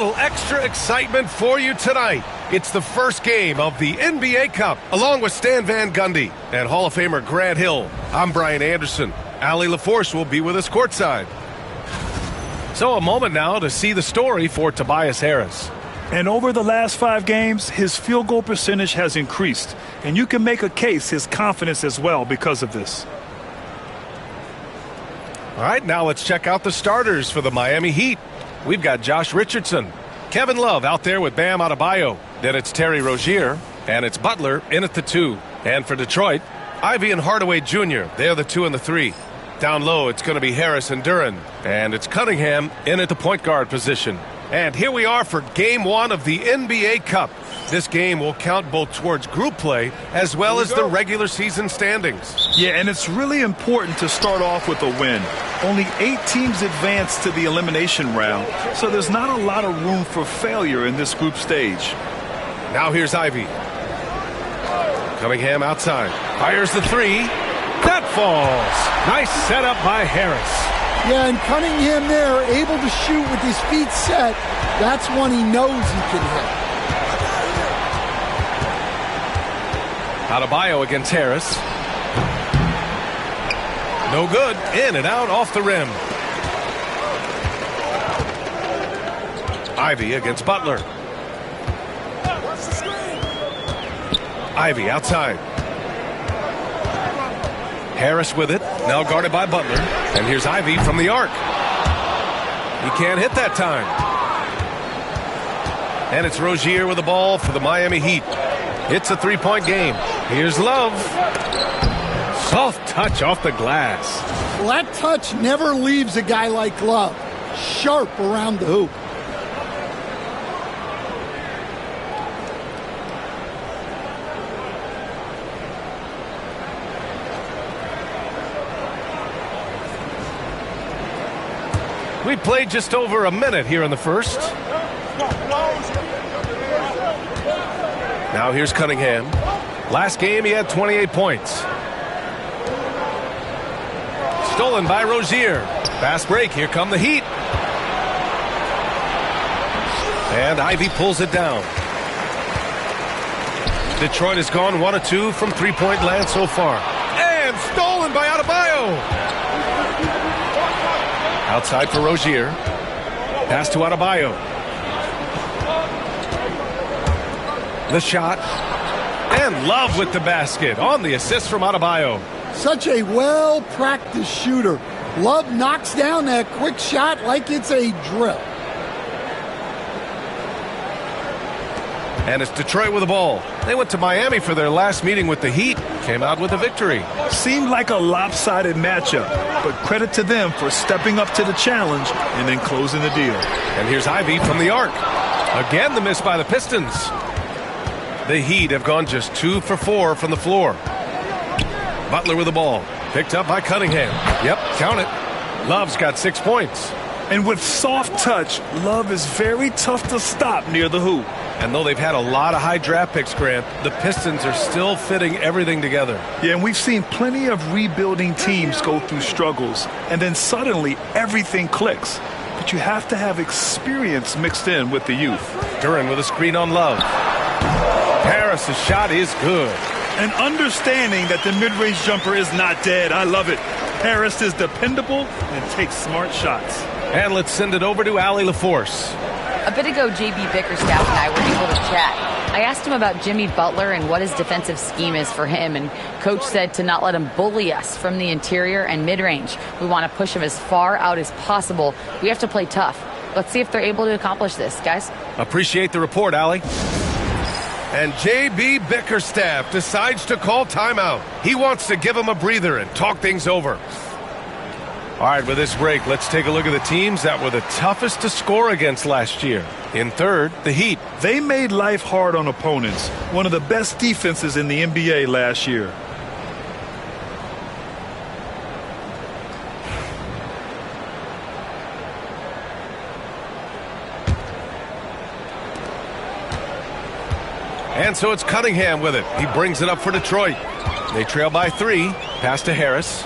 Extra excitement for you tonight. It's the first game of the NBA Cup, along with Stan Van Gundy and Hall of Famer Grant Hill. I'm Brian Anderson. Allie LaForce will be with us courtside. So a moment now to see the story for Tobias Harris. And over the last 5 games, his field goal percentage has increased. And you can make a case his confidence as well because of this. All right, now let's check out the starters for the Miami Heat. We've got Josh Richardson, Kevin Love out there with Bam Adebayo. Then it's Terry Rozier, and it's Butler in at the 2. And for Detroit, Ivy and Hardaway Jr., they're the 2 and the 3. Down low, it's going to be Harris and Duren. And it's Cunningham in at the point guard position. And here we are for Game 1 of the NBA Cup. This game will count both towards group play as well as the regular season standings. Yeah, and it's really important to start off with a win. Only 8 teams advance to the elimination round, so there's not a lot of room for failure in this group stage. Now here's Ivy. Cunningham outside. Fires the 3. That falls. Nice setup by Harris. Yeah, and Cunningham there, able to shoot with his feet set. That's one he knows he can hit. Adebayo against Harris. No good. In and out off the rim. Ivy against Butler. Ivy outside. Harris with it. Now guarded by Butler. And here's Ivy from the arc. He can't hit that time. And it's Rozier with the ball for the Miami Heat. It's a 3-point game. Here's Love. Soft touch off the glass. Well, that touch never leaves a guy like Love. Sharp around the hoop. We played just over a minute here in the first. Now here's Cunningham. Last game he had 28 points. Stolen by Rozier. Fast break. Here come the Heat. And Ivy pulls it down. Detroit has gone 1 of 2 from 3-point land so far. And stolen by Adebayo. Outside for Rozier. Pass to Adebayo. The shot. And Love with the basket on the assist from Adebayo. Such a well-practiced shooter. Love knocks down that quick shot like it's a drill. And it's Detroit with the ball. They went to Miami for their last meeting with the Heat. Came out with a victory. Seemed like a lopsided matchup, but credit to them for stepping up to the challenge and then closing the deal. And here's Ivy from the arc. Again, the miss by the Pistons. The Heat have gone just 2 for 4 from the floor. Butler with the ball. Picked up by Cunningham. Yep, count it. Love's got 6 points. And with soft touch, Love is very tough to stop near the hoop. And though they've had a lot of high draft picks, Grant, the Pistons are still fitting everything together. Yeah, and we've seen plenty of rebuilding teams go through struggles, and then suddenly everything clicks. But you have to have experience mixed in with the youth. Duren with a screen on Love. Harris's shot is good. And understanding that the mid-range jumper is not dead. I love it. Harris is dependable and takes smart shots. And let's send it over to Allie LaForce. A bit ago, J.B. Bickerstaff and I were able to chat. I asked him about Jimmy Butler and what his defensive scheme is for him, and Coach said to not let him bully us from the interior and mid-range. We want to push him as far out as possible. We have to play tough. Let's see if they're able to accomplish this, guys. Appreciate the report, Allie. And J.B. Bickerstaff decides to call timeout. He wants to give him a breather and talk things over. All right, with this break, let's take a look at the teams that were the toughest to score against last year. In third, the Heat. They made life hard on opponents. One of the best defenses in the NBA last year. And so it's Cunningham with it. He brings it up for Detroit. They trail by 3. Pass to Harris.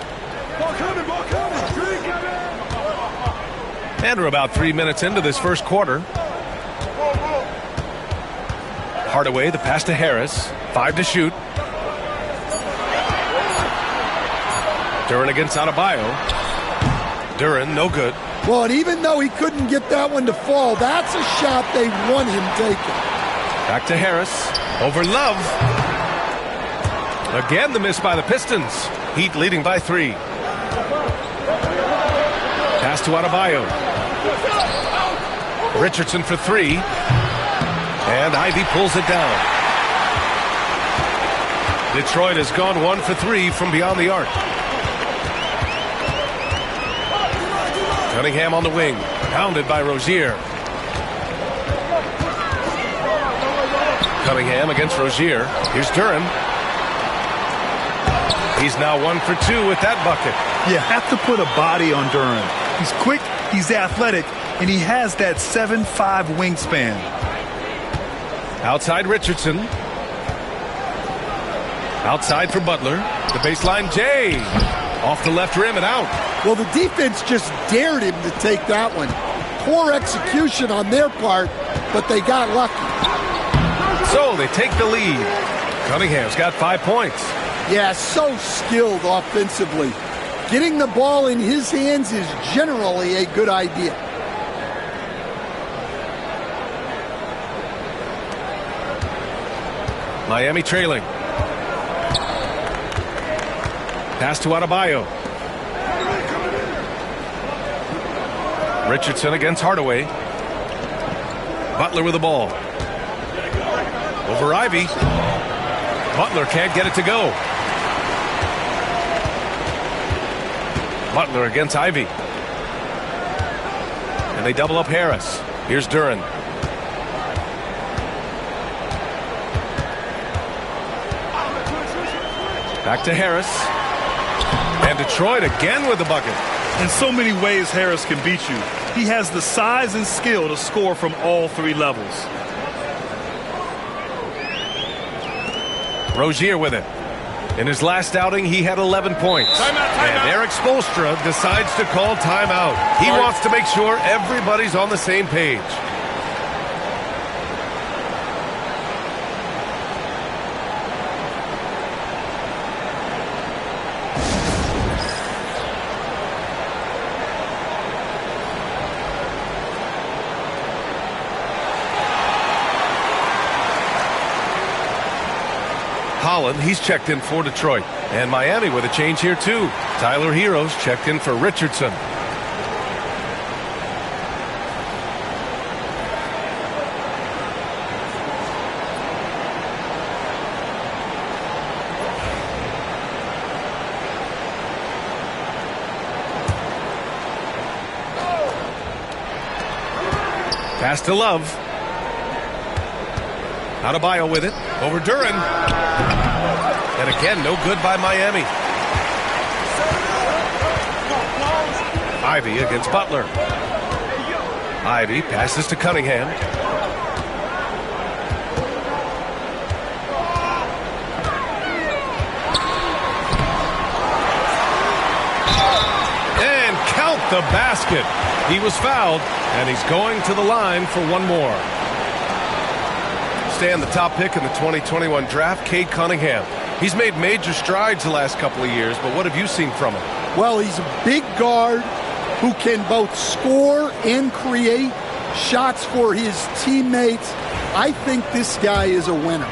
And we're about 3 minutes into this first quarter. Hardaway, the pass to Harris. 5 to shoot. Duren against Adebayo. Duren, no good. Well, and even though he couldn't get that one to fall, that's a shot they want him taking. Back to Harris. Over Love. Again, the miss by the Pistons. Heat leading by 3. Pass to Adebayo. Richardson for 3. And Ivy pulls it down. Detroit has gone 1 for 3 from beyond the arc. Cunningham on the wing. Pounded by Rozier. Cunningham against Rozier. Here's Duren. He's now 1 for 2 with that bucket. You have to put a body on Duren. He's quick, he's athletic, and he has that 7'5" wingspan. Outside Richardson. Outside for Butler. The baseline Jay. Off the left rim and out. Well, the defense just dared him to take that one. Poor execution on their part, but they got lucky. So they take the lead. Cunningham's got 5 points. Yeah, so skilled offensively. Getting the ball in his hands is generally a good idea. Miami trailing. Pass to Adebayo. Richardson against Hardaway. Butler with the ball. Over Ivy. Butler can't get it to go. Butler against Ivy. And they double up Harris. Here's Duren. Back to Harris. And Detroit again with the bucket. In so many ways, Harris can beat you. He has the size and skill to score from all 3 levels. Rozier with it. In his last outing, he had 11 points. And Eric Spoelstra decides to call timeout. He wants to make sure everybody's on the same page. Holland, he's checked in for Detroit. And Miami with a change here too. Tyler Hero's checked in for Richardson. Pass to Love. Adebayo with it. Over Duren. And again, no good by Miami. Ivy against Butler. Ivy passes to Cunningham. And count the basket. He was fouled, and he's going to the line for one more. Stay on the top pick in the 2021 draft, Cade Cunningham. He's made major strides the last couple of years, but what have you seen from him? Well, he's a big guard who can both score and create shots for his teammates. I think this guy is a winner.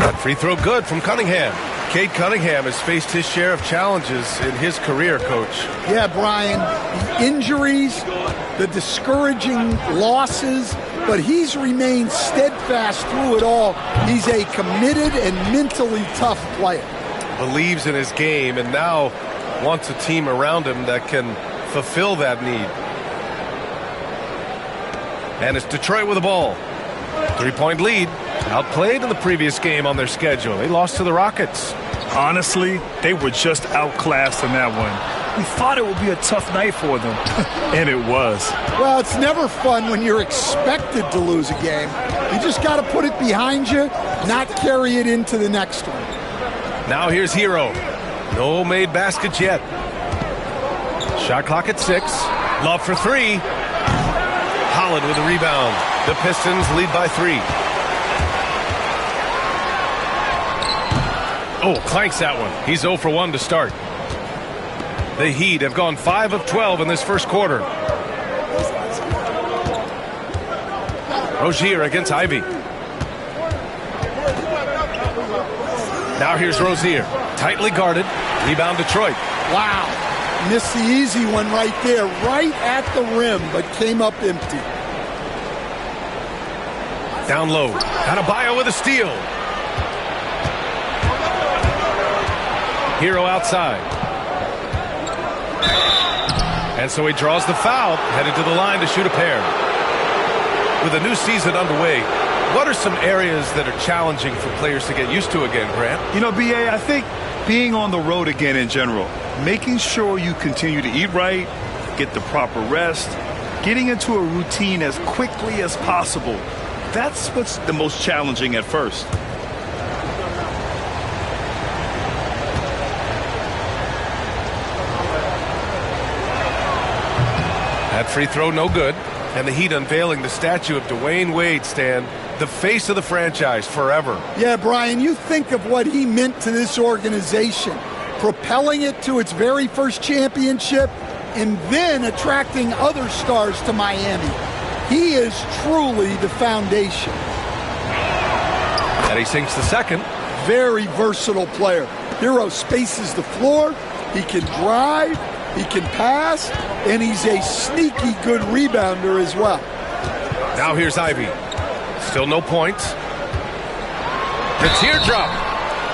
That free throw good from Cunningham. Cade Cunningham has faced his share of challenges in his career, Coach. Yeah, Brian, the injuries, the discouraging losses, but he's remained steadfast through it all. He's a committed and mentally tough player. Believes in his game and now wants a team around him that can fulfill that need. And it's Detroit with the ball. 3-point lead. Outplayed in the previous game on their schedule. They lost to the Rockets. Honestly, they were just outclassed in that one. We thought it would be a tough night for them, and it was. Well, it's never fun when you're expected to lose a game. You just got to put it behind you, not carry it into the next one. Now here's Hero. No made baskets yet. Shot clock at 6. Love for 3. Holland with a rebound. The Pistons lead by 3. Oh, clanks that one. He's 0 for 1 to start. The Heat have gone 5 of 12 in this first quarter. Rozier against Ivy. Now here's Rozier. Tightly guarded. Rebound Detroit. Wow. Missed the easy one right there. Right at the rim, but came up empty. Down low. Adebayo with a steal. Hero outside. And so he draws the foul, headed to the line to shoot a pair. With a new season underway, what are some areas that are challenging for players to get used to again, Grant? You know, B.A., I think being on the road again in general, making sure you continue to eat right, get the proper rest, getting into a routine as quickly as possible. That's what's the most challenging at first. That free throw no good. And the Heat unveiling the statue of Dwayne Wade, Stan, the face of the franchise forever. Yeah, Brian, you think of what he meant to this organization, propelling it to its very first championship and then attracting other stars to Miami. He is truly the foundation. And he sinks the second. Very versatile player. Hero spaces the floor. He can drive. He can pass, and he's a sneaky good rebounder as well. Now here's Ivy. Still no points. The teardrop.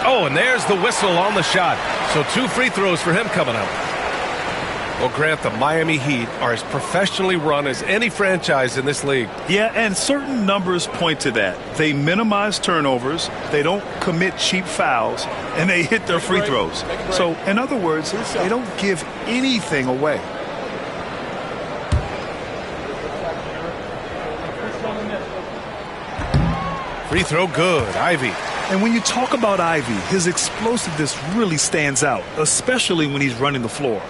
Oh, and there's the whistle on the shot. So 2 free throws for him coming up. Well, Grant, the Miami Heat are as professionally run as any franchise in this league. Yeah, and certain numbers point to that. They minimize turnovers, they don't commit cheap fouls, and they hit their free throws. So, in other words, they don't give anything away. Free throw good. Ivy. And when you talk about Ivy, his explosiveness really stands out, especially when he's running the floor.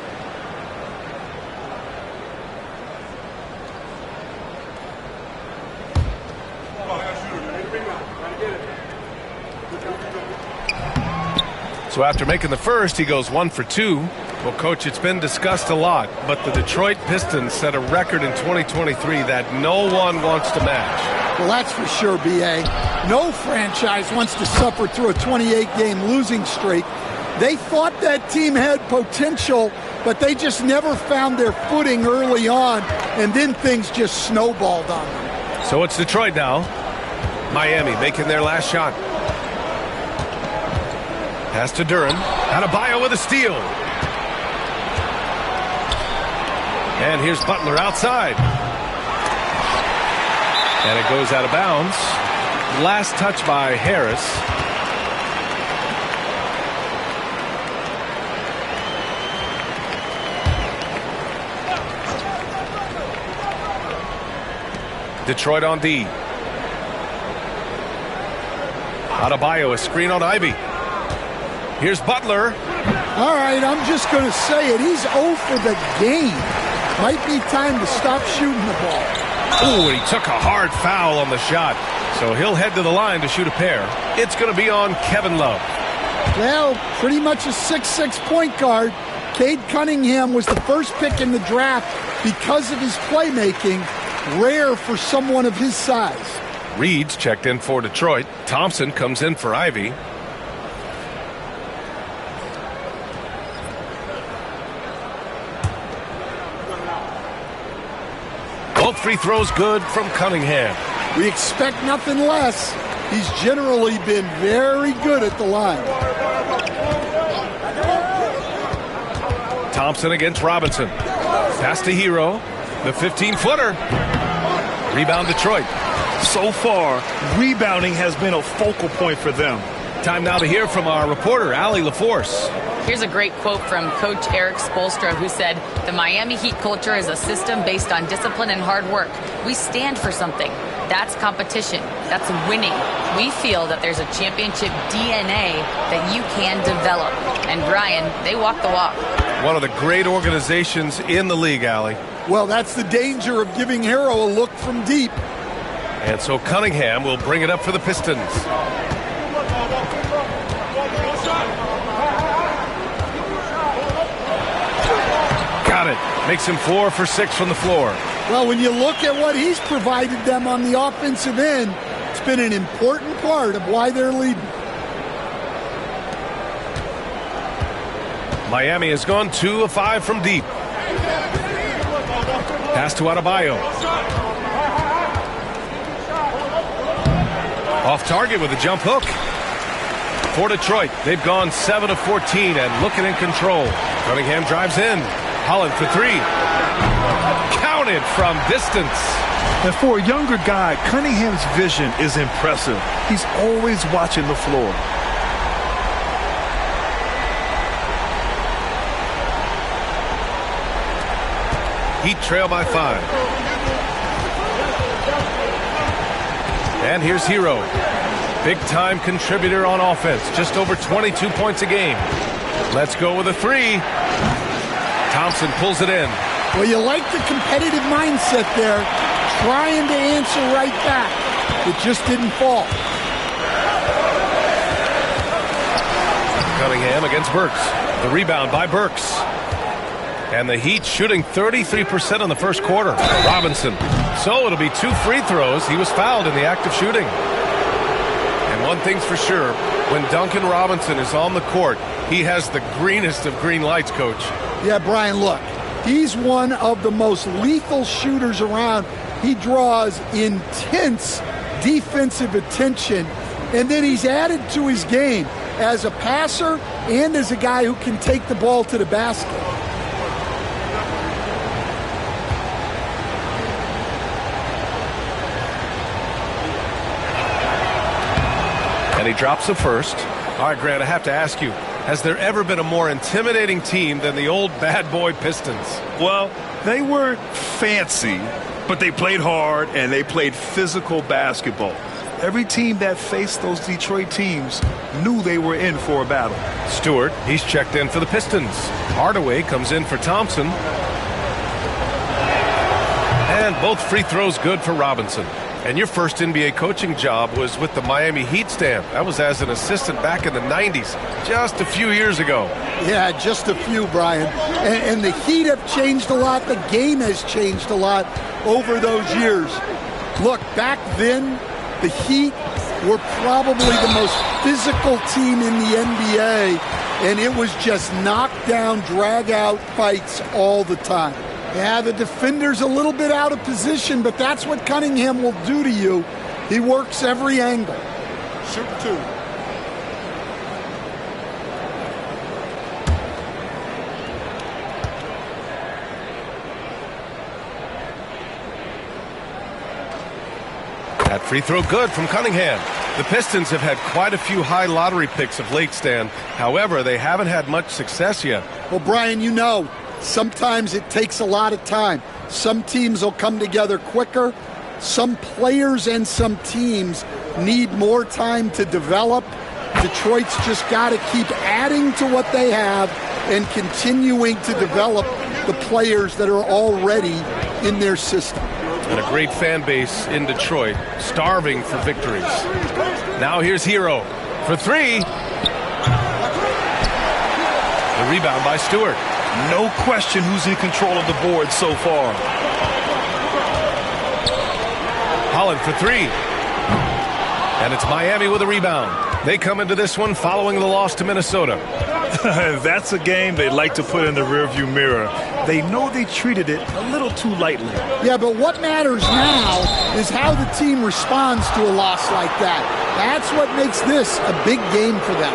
So after making the first, he goes 1 for 2. Well, Coach, it's been discussed a lot, but the Detroit Pistons set a record in 2023 that no one wants to match. Well, that's for sure, B.A. No franchise wants to suffer through a 28-game losing streak. They thought that team had potential, but they just never found their footing early on, and then things just snowballed on them. So it's Detroit now. Miami making their last shot. Pass to Duren. Adebayo with a steal. And here's Butler outside. And it goes out of bounds. Last touch by Harris. Detroit on D. Adebayo, a screen on Ivy. Here's Butler. All right, I'm just going to say it. He's 0 for the game. Might be time to stop shooting the ball. Oh, and he took a hard foul on the shot. So he'll head to the line to shoot a pair. It's going to be on Kevin Love. Well, pretty much a 6'6" point guard. Cade Cunningham was the first pick in the draft because of his playmaking. Rare for someone of his size. Reed's checked in for Detroit. Thompson comes in for Ivy. Both free throws good from Cunningham. We expect nothing less. He's generally been very good at the line. Thompson against Robinson. Pass to Hero. The 15-footer. Rebound Detroit. So far, rebounding has been a focal point for them. Time now to hear from our reporter, Allie LaForce. Here's a great quote from Coach Eric Spoelstra, who said, "The Miami Heat culture is a system based on discipline and hard work. We stand for something. That's competition. That's winning. We feel that there's a championship DNA that you can develop." And Brian, they walk the walk. One of the great organizations in the league, Allie. Well, that's the danger of giving Hero a look from deep. And so Cunningham will bring it up for the Pistons. Got it. Makes him 4 for 6 from the floor. Well, when you look at what he's provided them on the offensive end, it's been an important part of why they're leading. Miami has gone 2 of 5 from deep. Pass to Adebayo. Off target with a jump hook. For Detroit, they've gone 7 of 14 and looking in control. Cunningham drives in. Holland for 3. Counted from distance. And for a younger guy, Cunningham's vision is impressive. He's always watching the floor. Heat trail by 5. And here's Hero. Big-time contributor on offense. Just over 22 points a game. Let's go with a 3. Thompson pulls it in. Well, you like the competitive mindset there. Trying to answer right back. It just didn't fall. Cunningham against Burks. The rebound by Burks. And the Heat shooting 33% in the first quarter. Robinson. So it'll be 2 free throws. He was fouled in the act of shooting. And one thing's for sure, when Duncan Robinson is on the court, he has the greenest of green lights, Coach. Yeah, Brian, look. He's one of the most lethal shooters around. He draws intense defensive attention. And then he's added to his game as a passer and as a guy who can take the ball to the basket. And he drops the first. All right, Grant, I have to ask you, has there ever been a more intimidating team than the old bad boy Pistons? Well, they weren't fancy, but they played hard and they played physical basketball. Every team that faced those Detroit teams knew they were in for a battle. Stewart, he's checked in for the Pistons. Hardaway comes in for Thompson. And both free throws good for Robinson. And your first NBA coaching job was with the Miami Heat, Stan. That was as an assistant back in the 90s, just a few years ago. Yeah, just a few, Brian. And the Heat have changed a lot. The game has changed a lot over those years. Look, back then, the Heat were probably the most physical team in the NBA, and it was just knockdown, drag-out fights all the time. Yeah, the defender's a little bit out of position, but that's what Cunningham will do to you. He works every angle. Shoot 2. That free throw good from Cunningham. The Pistons have had quite a few high lottery picks of late, Stan. However, they haven't had much success yet. Well, Brian, you know, sometimes it takes a lot of time. Some teams will come together quicker. Some players and some teams need more time to develop. Detroit's just got to keep adding to what they have and continuing to develop the players that are already in their system. And a great fan base in Detroit, starving for victories. Now here's Hero for 3. The rebound by Stewart. No question who's in control of the board so far. Holland for 3. And it's Miami with a rebound. They come into this one following the loss to Minnesota. That's a game they like to put in the rearview mirror. They know they treated it a little too lightly. Yeah, but what matters now is how the team responds to a loss like that. That's what makes this a big game for them.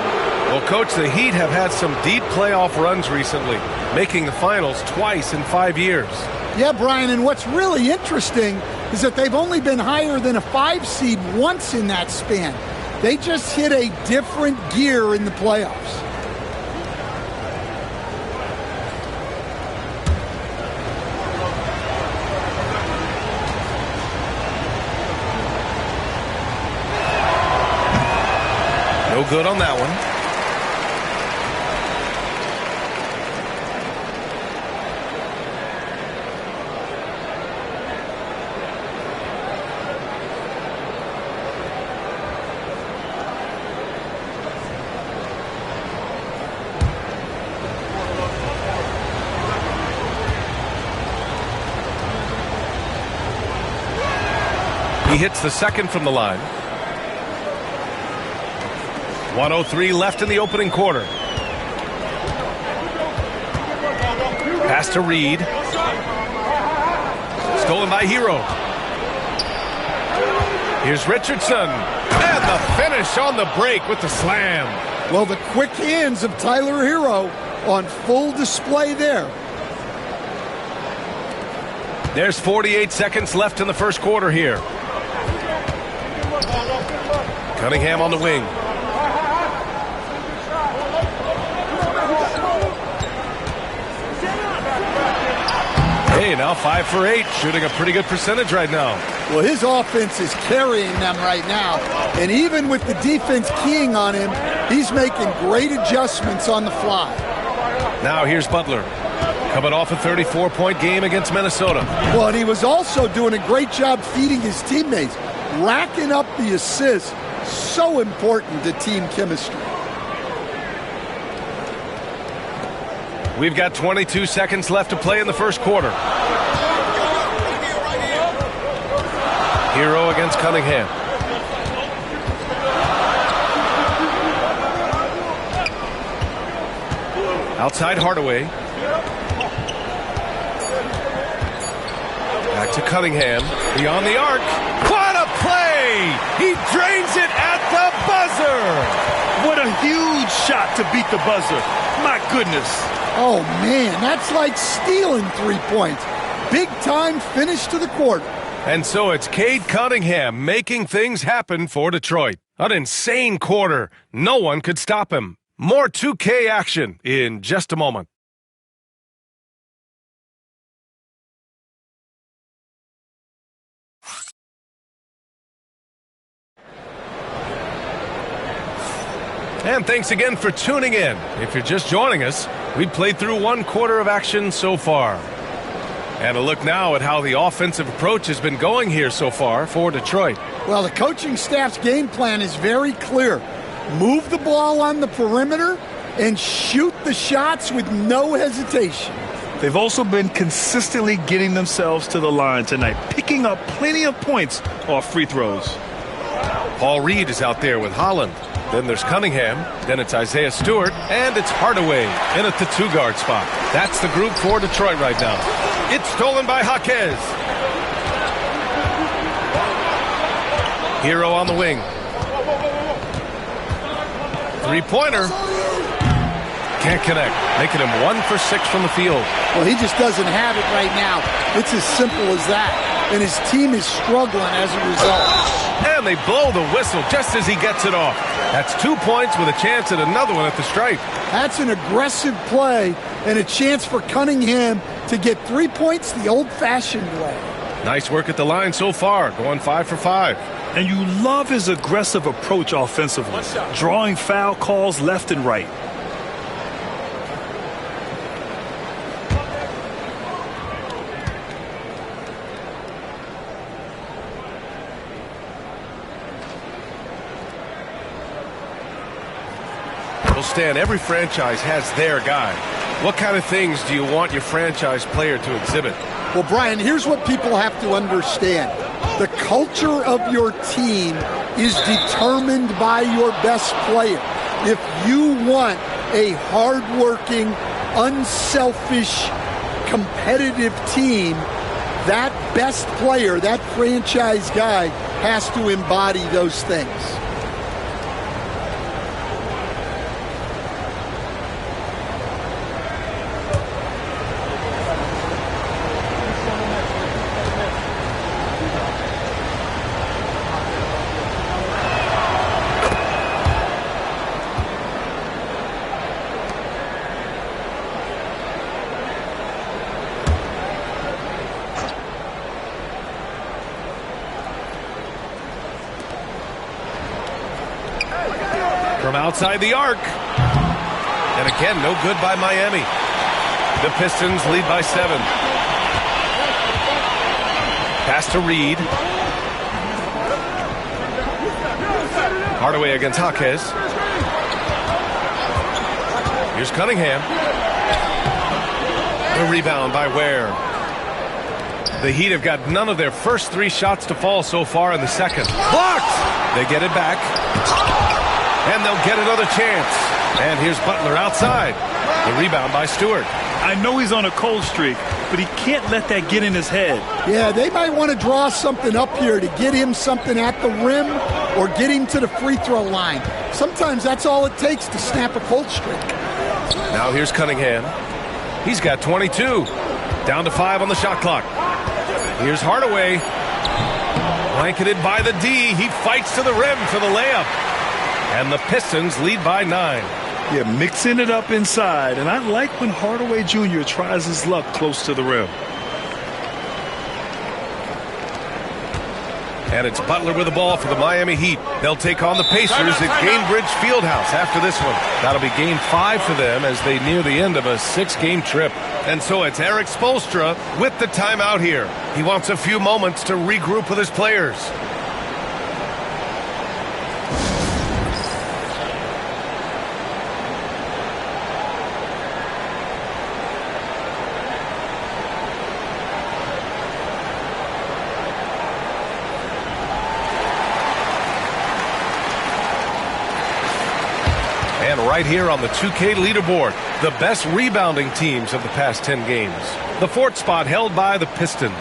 Well, Coach, the Heat have had some deep playoff runs recently, making the finals twice in 5 years. Yeah, Brian, and what's really interesting is that they've only been higher than a 5 seed once in that span. They just hit a different gear in the playoffs. No good on that one. He hits the second from the line. 1:03 left in the opening quarter. Pass to Reed. Stolen by Hero. Here's Richardson. And the finish on the break with the slam. Well, the quick hands of Tyler Hero on full display there. There's 48 seconds left in the first quarter here. Cunningham on the wing. Hey, now 5 for 8, shooting a pretty good percentage right now. Well, his offense is carrying them right now. And even with the defense keying on him, he's making great adjustments on the fly. Now here's Butler, coming off a 34-point game against Minnesota. Well, and he was also doing a great job feeding his teammates, racking up the assists. So important to team chemistry. We've got 22 seconds left to play in the first quarter. Hero against Cunningham. Outside Hardaway. Back to Cunningham. Beyond the arc. What a play! He drains it at the buzzer! What a huge shot to beat the buzzer. My goodness. Oh, man, that's like stealing 3 points. Big time finish to the quarter. And so it's Cade Cunningham making things happen for Detroit. An insane quarter. No one could stop him. More 2K action in just a moment. And thanks again for tuning in. If you're just joining us, we've played through 1 quarter of action so far. And a look now at how the offensive approach has been going here so far for Detroit. Well, the coaching staff's game plan is very clear. Move the ball on the perimeter and shoot the shots with no hesitation. They've also been consistently getting themselves to the line tonight, picking up plenty of points off free throws. Paul Reed is out there with Holland. Then there's Cunningham. Then it's Isaiah Stewart. And it's Hardaway in at the 2-guard spot. That's the group for Detroit right now. It's stolen by Jaquez. Hero on the wing. 3-pointer. Can't connect. Making him 1 for 6 from the field. Well, he just doesn't have it right now. It's as simple as that. And his team is struggling as a result. And they blow the whistle just as he gets it off. That's 2 points with a chance at another one at the stripe. That's an aggressive play and a chance for Cunningham to get 3 points the old-fashioned way. Nice work at the line so far, going 5 for 5. And you love his aggressive approach offensively, drawing foul calls left and right. Well, Stan, every franchise has their guy. What kind of things do you want your franchise player to exhibit? Well, Brian, here's what people have to understand. The culture of your team is determined by your best player. If you want a hardworking, unselfish, competitive team, that best player, that franchise guy, has to embody those things. From outside the arc. And again, no good by Miami. The Pistons lead by 7. Pass to Reed. Hardaway against Jaquez. Here's Cunningham. The rebound by Ware. The Heat have got none of their first 3 shots to fall so far in the second. Blocked! They get it back. And they'll get another chance. And here's Butler outside. The rebound by Stewart. I know he's on a cold streak, but he can't let that get in his head. Yeah, they might want to draw something up here to get him something at the rim or get him to the free throw line. Sometimes that's all it takes to snap a cold streak. Now here's Cunningham. He's got 22. Down to 5 on the shot clock. Here's Hardaway. Blanketed by the D. He fights to the rim for the layup. And the Pistons lead by 9. Yeah, mixing it up inside. And I like when Hardaway Jr. tries his luck close to the rim. And it's Butler with the ball for the Miami Heat. They'll take on the Pacers at Gainbridge Fieldhouse after this one. That'll be game 5 for them as they near the end of a 6-game trip. And so it's Eric Spoelstra with the timeout here. He wants a few moments to regroup with his players. And right here on the 2K leaderboard, the best rebounding teams of the past 10 games. The 4th spot held by the Pistons.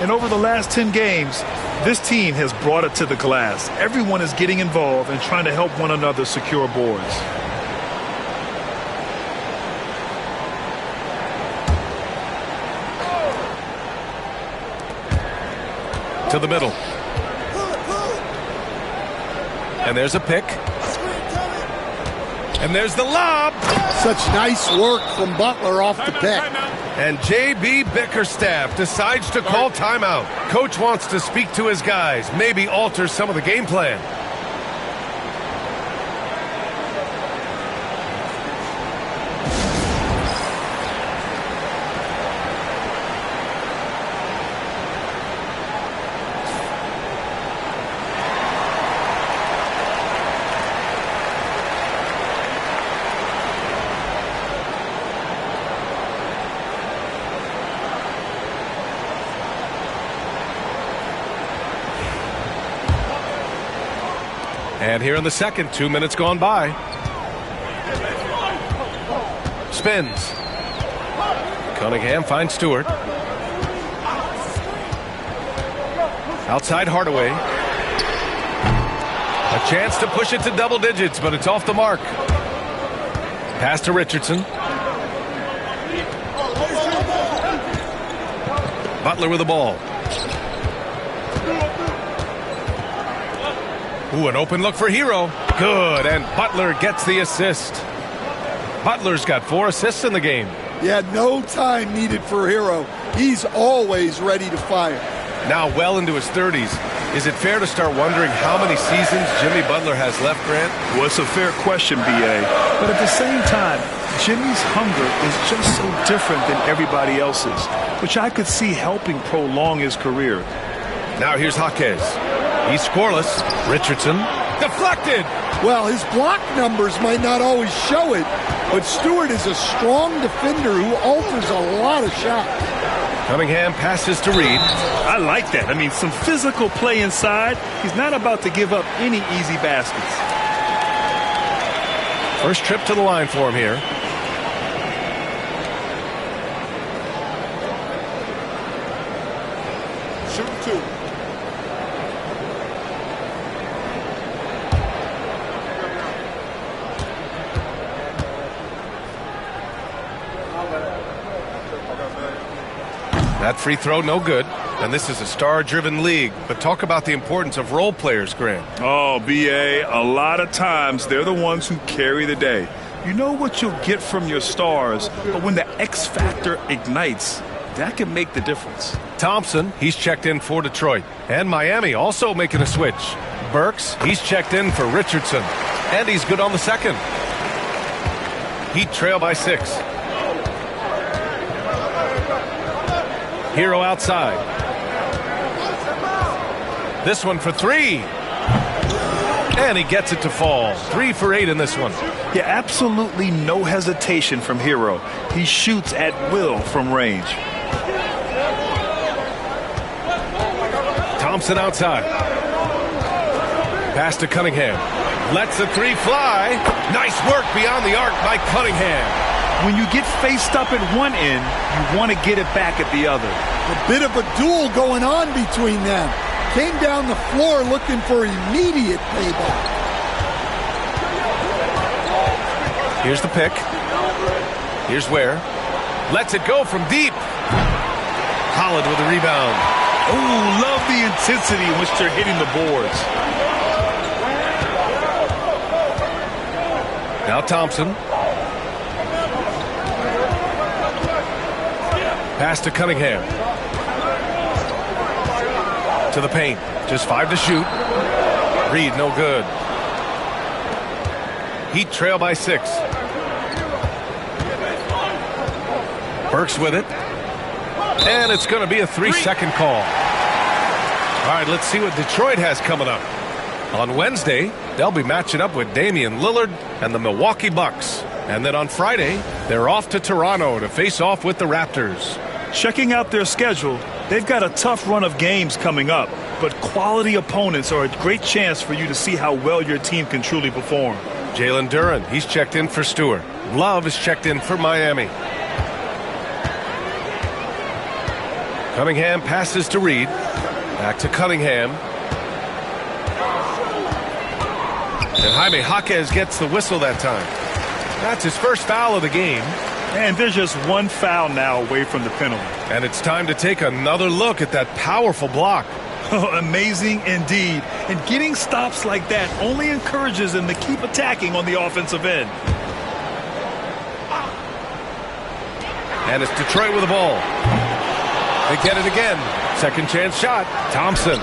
And over the last 10 games, this team has brought it to the glass. Everyone is getting involved and trying to help one another secure boards. To the middle. And there's a pick. And there's the lob. Such nice work from Butler off the pick. And J.B. Bickerstaff decides to call timeout. Coach wants to speak to his guys, maybe alter some of the game plan. And here in the second, 2 minutes gone by. Spins. Cunningham finds Stewart. Outside Hardaway. A chance to push it to double digits, but it's off the mark. Pass to Richardson. Butler with the ball. Ooh, an open look for Hero. Good, and Butler gets the assist. Butler's got 4 assists in the game. Yeah, no time needed for Hero. He's always ready to fire. Now well into his 30s. Is it fair to start wondering how many seasons Jimmy Butler has left, Grant? Well, it's a fair question, B.A. But at the same time, Jimmy's hunger is just so different than everybody else's, which I could see helping prolong his career. Now here's Jaquez. He's scoreless. Richardson. Deflected. Well, his block numbers might not always show it, but Stewart is a strong defender who alters a lot of shots. Cunningham passes to Reed. I like that. I mean, some physical play inside. He's not about to give up any easy baskets. First trip to the line for him here. Shoot 2. That free throw, no good. And this is a star-driven league. But talk about the importance of role players, Grant. Oh, B.A., a lot of times they're the ones who carry the day. You know what you'll get from your stars, but when the X factor ignites, that can make the difference. Thompson, he's checked in for Detroit. And Miami also making a switch. Burks, he's checked in for Richardson. And he's good on the second. Heat trail by 6. Hero outside. This one for 3. And he gets it to fall. 3 for 8 in this one. Yeah, absolutely no hesitation from Hero. He shoots at will from range. Thompson outside. Pass to Cunningham. Lets the three fly. Nice work beyond the arc by Cunningham. When you get faced up at one end, you want to get it back at the other. A bit of a duel going on between them. Came down the floor looking for immediate payback. Here's the pick. Here's where. Lets it go from deep. Holland with a rebound. Oh, love the intensity in which they're hitting the boards. Now Thompson. Pass to Cunningham. To the paint. Just 5 to shoot. Reed, no good. Heat trail by 6. Burks with it. And it's going to be a 3-second call. All right, let's see what Detroit has coming up. On Wednesday, they'll be matching up with Damian Lillard and the Milwaukee Bucks. And then on Friday, they're off to Toronto to face off with the Raptors. Checking out their schedule, they've got a tough run of games coming up, but quality opponents are a great chance for you to see how well your team can truly perform. Jalen Duren, he's checked in for Stewart. Love is checked in for Miami. Cunningham passes to Reed. Back to Cunningham. And Jaime Jaquez gets the whistle that time. That's his first foul of the game. And there's just one foul now away from the penalty. And it's time to take another look at that powerful block. Amazing indeed. And getting stops like that only encourages them to keep attacking on the offensive end. And it's Detroit with the ball. They get it again. Second chance shot. Thompson.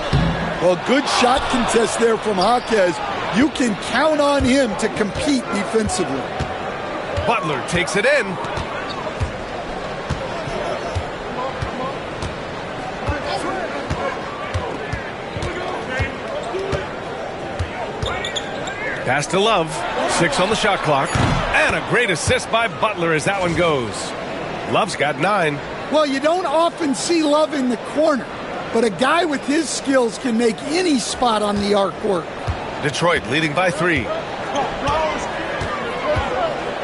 Well, good shot contest there from Jaquez. You can count on him to compete defensively. Butler takes it in. Pass to Love. 6 on the shot clock. And a great assist by Butler as that one goes. Love's got 9. Well, you don't often see Love in the corner, but a guy with his skills can make any spot on the arc work. Detroit leading by 3.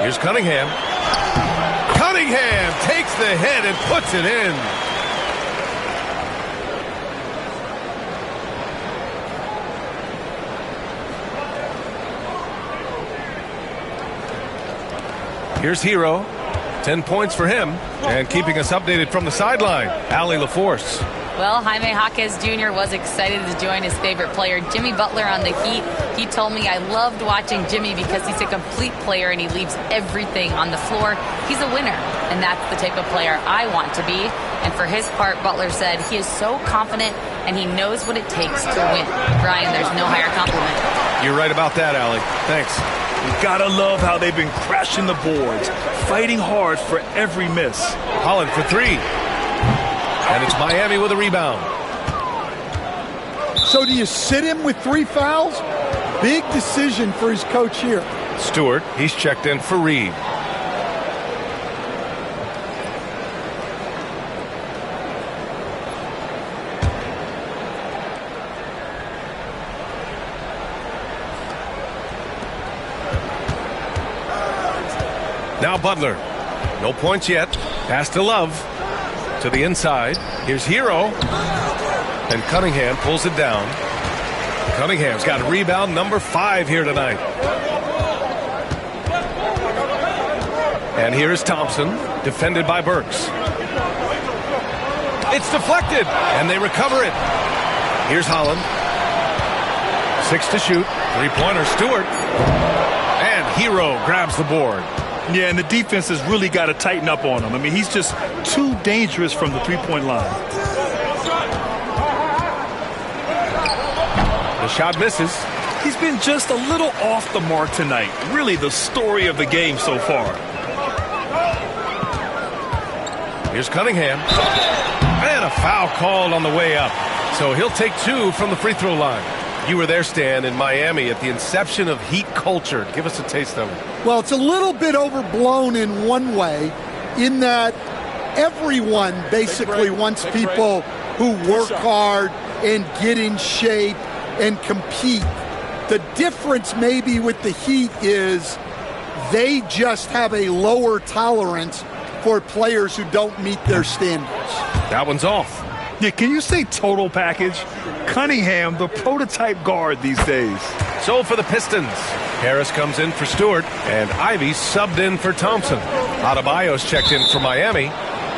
Here's Cunningham. Cunningham takes the hit and puts it in. Here's Hero. 10 points for him. And keeping us updated from the sideline, Allie LaForce. Well, Jaime Jaquez Jr. was excited to join his favorite player, Jimmy Butler, on the Heat. He told me, I loved watching Jimmy because he's a complete player and he leaves everything on the floor. He's a winner, and that's the type of player I want to be. And for his part, Butler said he is so confident and he knows what it takes to win. Brian, there's no higher compliment. You're right about that, Allie. Thanks. You gotta love how they've been crashing the boards, fighting hard for every miss. Holland for 3. And it's Miami with a rebound. So do you sit him with 3 fouls? Big decision for his coach here. Stewart, he's checked in for Reed. Now Butler. No points yet. Pass to Love. To the inside. Here's Hero. And Cunningham pulls it down. Cunningham's got rebound number 5 here tonight. And here's Thompson, defended by Burks. It's deflected, and they recover it. Here's Holland. 6 to shoot. 3-pointer Stewart. And Hero grabs the board. Yeah, and the defense has really got to tighten up on him. I mean, he's just too dangerous from the three-point line. The shot misses. He's been just a little off the mark tonight. Really the story of the game so far. Here's Cunningham. And a foul called on the way up. So he'll take 2 from the free throw line. You were there, Stan, in Miami at the inception of Heat culture. Give us a taste of it. Well, it's a little bit overblown in one way, in that everyone basically wants people who work hard, and get in shape and compete. The difference maybe with the Heat is they just have a lower tolerance for players who don't meet their standards. That one's off. Yeah, can you say total package? Cunningham, the prototype guard these days. So for the Pistons, Harris comes in for Stewart, and Ivy subbed in for Thompson. Adebayo's checked in for Miami.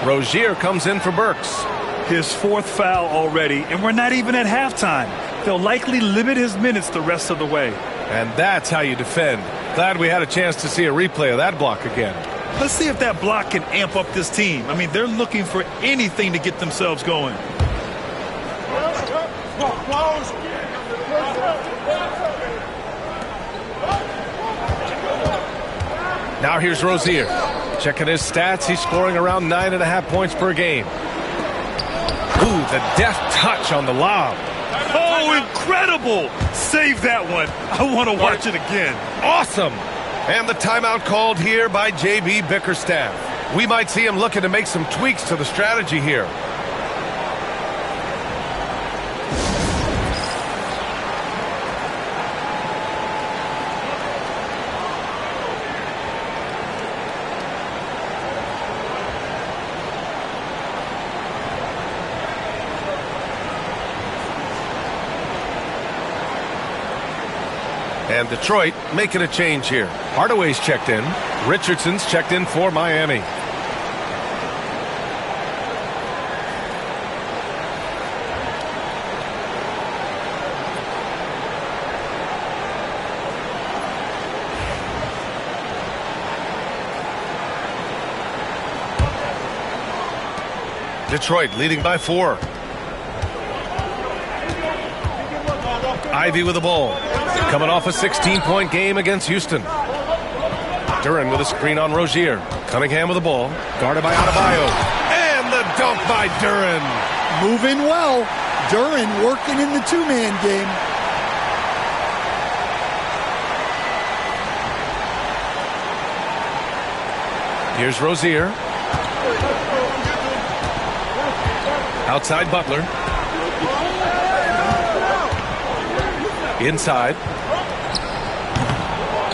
Rozier comes in for Burks. His fourth foul already, and we're not even at halftime. They'll likely limit his minutes the rest of the way. And that's how you defend. Glad we had a chance to see a replay of that block again. Let's see if that block can amp up this team. I mean, they're looking for anything to get themselves going. Now here's Rozier. Checking his stats, he's scoring around 9.5 points per game. Ooh, the deft touch on the lob. Oh, incredible! Save that one. I want to watch it again. Awesome! And the timeout called here by J.B. Bickerstaff. We might see him looking to make some tweaks to the strategy here. And Detroit making a change here. Hardaway's checked in. Richardson's checked in for Miami. Detroit leading by 4. Ivy with the ball. Coming off a 16-point game against Houston. Duren with a screen on Rozier. Cunningham with the ball. Guarded by Adebayo. And the dunk by Duren. Moving well. Duren working in the two-man game. Here's Rozier. Outside Butler. Inside.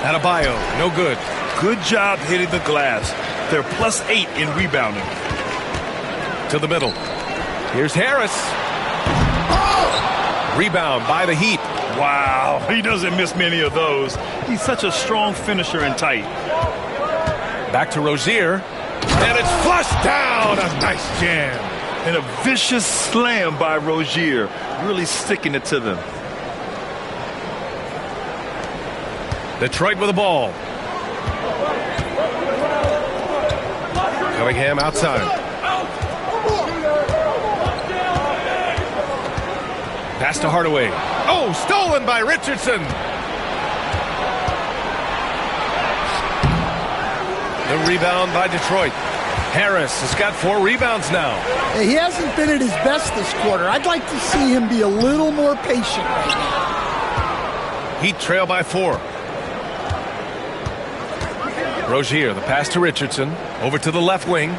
Adebayo, no good. Good job hitting the glass. They're +8 in rebounding. To the middle. Here's Harris. Rebound by the Heat. Wow, he doesn't miss many of those. He's such a strong finisher and tight. Back to Rozier. And it's flushed down. A nice jam. And a vicious slam by Rozier. Really sticking it to them. Detroit with the ball. Cunningham outside. Pass to Hardaway. Oh, stolen by Richardson. The rebound by Detroit. Harris has got 4 rebounds now. He hasn't been at his best this quarter. I'd like to see him be a little more patient right now. Heat trail by 4. Rozier, the pass to Richardson. Over to the left wing.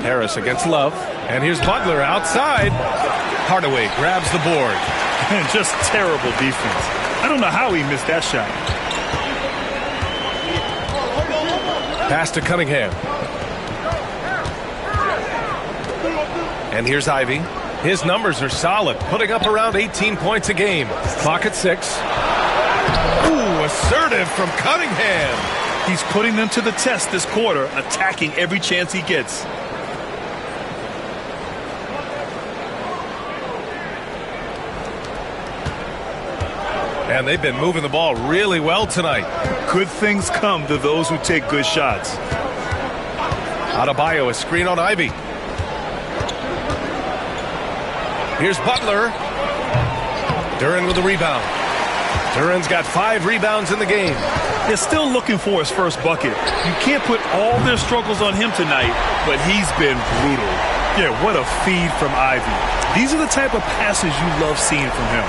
Harris against Love. And here's Butler outside. Hardaway grabs the board. And just terrible defense. I don't know how he missed that shot. Pass to Cunningham. And here's Ivy. His numbers are solid, putting up around 18 points a game. Clock at 6. Ooh, assertive from Cunningham. He's putting them to the test this quarter, attacking every chance he gets. And they've been moving the ball really well tonight. Good things come to those who take good shots. Adebayo, a screen on Ivy. Here's Butler. Duren with the rebound. Duren's got 5 rebounds in the game. They're still looking for his first bucket. You can't put all their struggles on him tonight, but he's been brutal. Yeah, what a feed from Ivy. These are the type of passes you love seeing from him.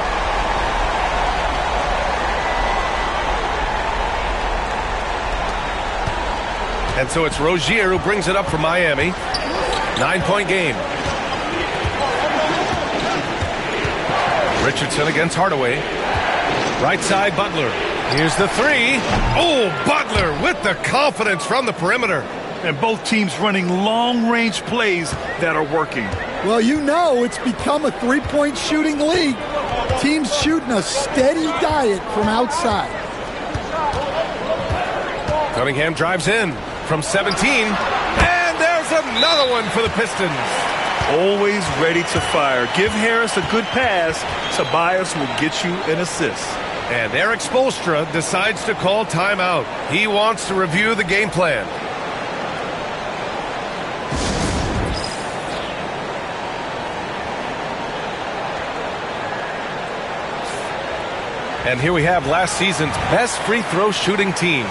And so it's Rozier who brings it up for Miami. 9-point game. Richardson against Hardaway. Right side, Butler. Here's the three. Oh, Butler with the confidence from the perimeter. And both teams running long-range plays that are working. Well, you know it's become a three-point shooting league. Teams shooting a steady diet from outside. Cunningham drives in from 17. And there's another one for the Pistons. Always ready to fire. Give Harris a good pass. Tobias will get you an assist. And Eric Spoelstra decides to call timeout. He wants to review the game plan. And here we have last season's best free throw shooting teams.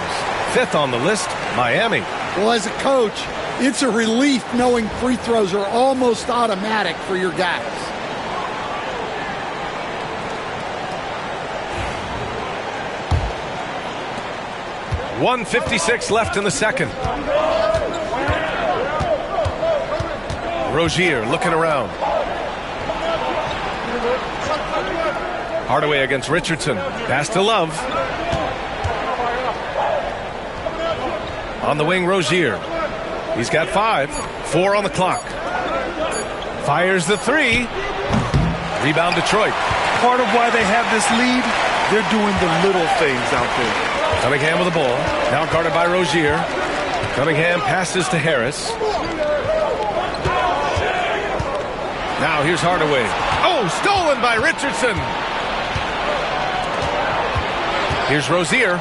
Fifth on the list, Miami. Well, as a coach, it's a relief knowing free throws are almost automatic for your guys. .156 left in the second. Rozier looking around. Hardaway against Richardson. Pass to Love. On the wing, Rozier. He's got 5. 4 on the clock. Fires the three. Rebound Detroit. Part of why they have this lead, they're doing the little things out there. Cunningham with the ball. Now guarded by Rozier. Cunningham passes to Harris. Now here's Hardaway. Oh, stolen by Richardson. Here's Rozier.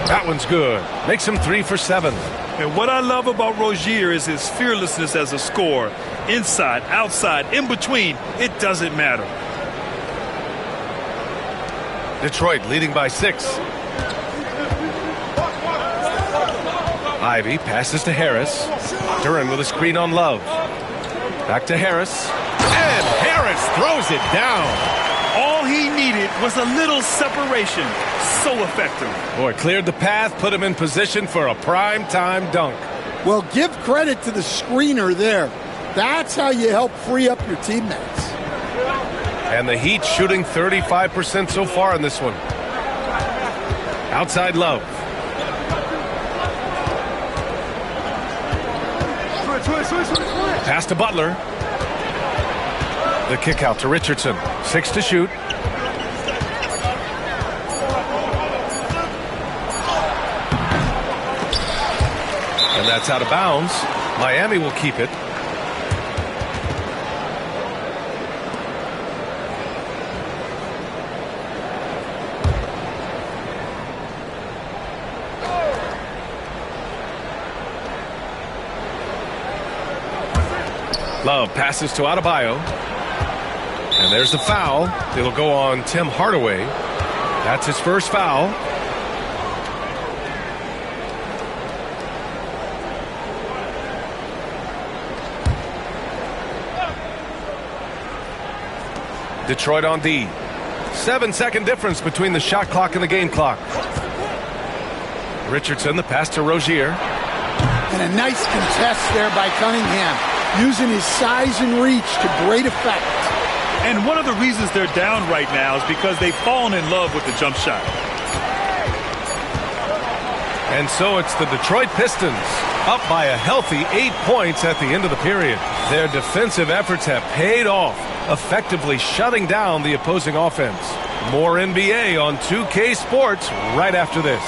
That one's good. Makes him 3 for 7. And what I love about Rozier is his fearlessness as a scorer. Inside, outside, in between, it doesn't matter. Detroit leading by 6. Ivy passes to Harris. Duran with a screen on Love. Back to Harris. And Harris throws it down. All he needed was a little separation. So effective. Boy, cleared the path, put him in position for a prime-time dunk. Well, give credit to the screener there. That's how you help free up your teammates. And the Heat shooting 35% so far in this one. Outside Love. Pass to Butler. The kick out to Richardson. 6 to shoot. And that's out of bounds. Miami will keep it. Love passes to Adebayo. And there's the foul. It'll go on Tim Hardaway. That's his first foul. Detroit on D. 7-second difference between the shot clock and the game clock. Richardson, the pass to Rozier. And a nice contest there by Cunningham, using his size and reach to great effect. And one of the reasons they're down right now is because they've fallen in love with the jump shot. And so it's the Detroit Pistons up by a healthy 8 points at the end of the period. Their defensive efforts have paid off, effectively shutting down the opposing offense. More NBA on 2K Sports right after this.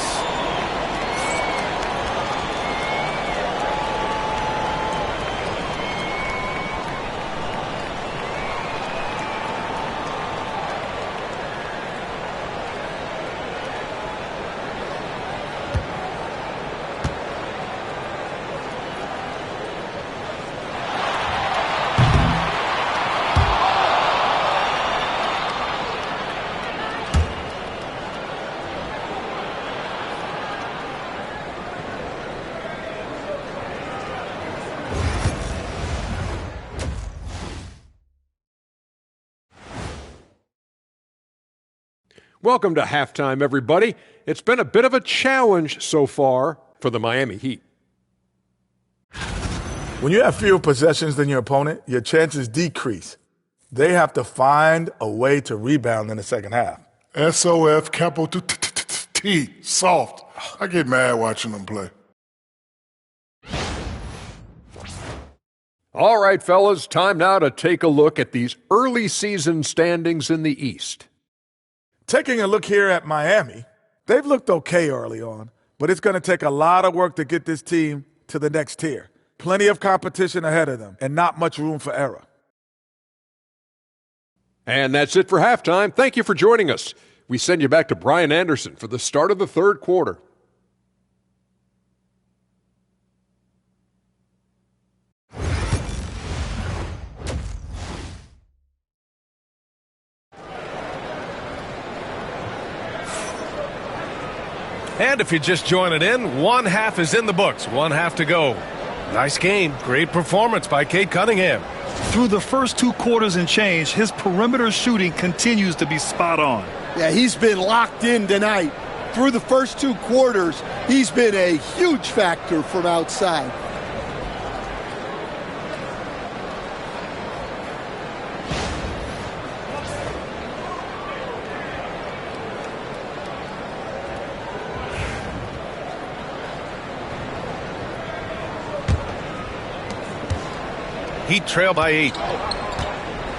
Welcome to halftime, everybody. It's been a bit of a challenge so far for the Miami Heat. When you have fewer possessions than your opponent, your chances decrease. They have to find a way to rebound in the second half. SOF, capital T, soft. I get mad watching them play. All right, fellas, time now to take a look at these early season standings in the East. Taking a look here at Miami, they've looked okay early on, but it's going to take a lot of work to get this team to the next tier. Plenty of competition ahead of them and not much room for error. And that's it for halftime. Thank you for joining us. We send you back to Brian Anderson for the start of the third quarter. And if you're just joining in, one half is in the books, one half to go. Nice game. Great performance by Cade Cunningham. Through the first 2 quarters and change, his perimeter shooting continues to be spot on. Yeah, he's been locked in tonight. Through the first 2 quarters, he's been a huge factor from outside. Heat trail by 8.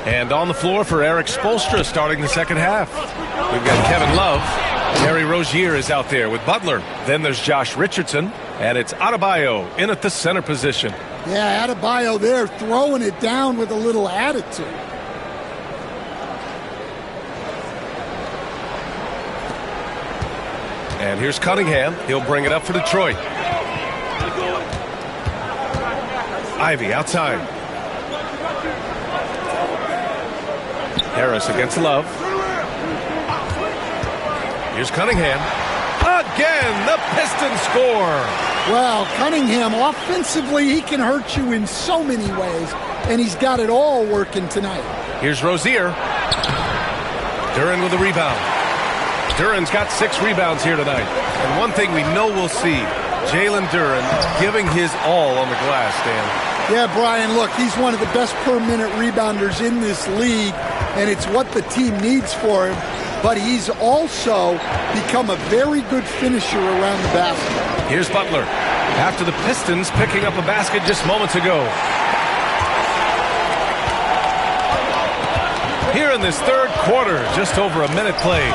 And on the floor for Eric Spoelstra starting the second half. We've got Kevin Love. Terry Rozier is out there with Butler. Then there's Josh Richardson. And it's Adebayo in at the center position. Yeah, Adebayo there throwing it down with a little attitude. And here's Cunningham. He'll bring it up for Detroit. Ivy outside. Harris against Love. Here's Cunningham. Again, the Pistons score. Well, Cunningham, offensively, he can hurt you in so many ways, and he's got it all working tonight. Here's Rozier. Duren with a rebound. Duren's got 6 rebounds here tonight. And one thing we know we'll see, Jalen Duren giving his all on the glass, Dan. Yeah, Brian, look, he's one of the best per-minute rebounders in this league, and it's what the team needs for him. But he's also become a very good finisher around the basket. Here's Butler. After the Pistons picking up a basket just moments ago. Here in this third quarter, just over a minute played.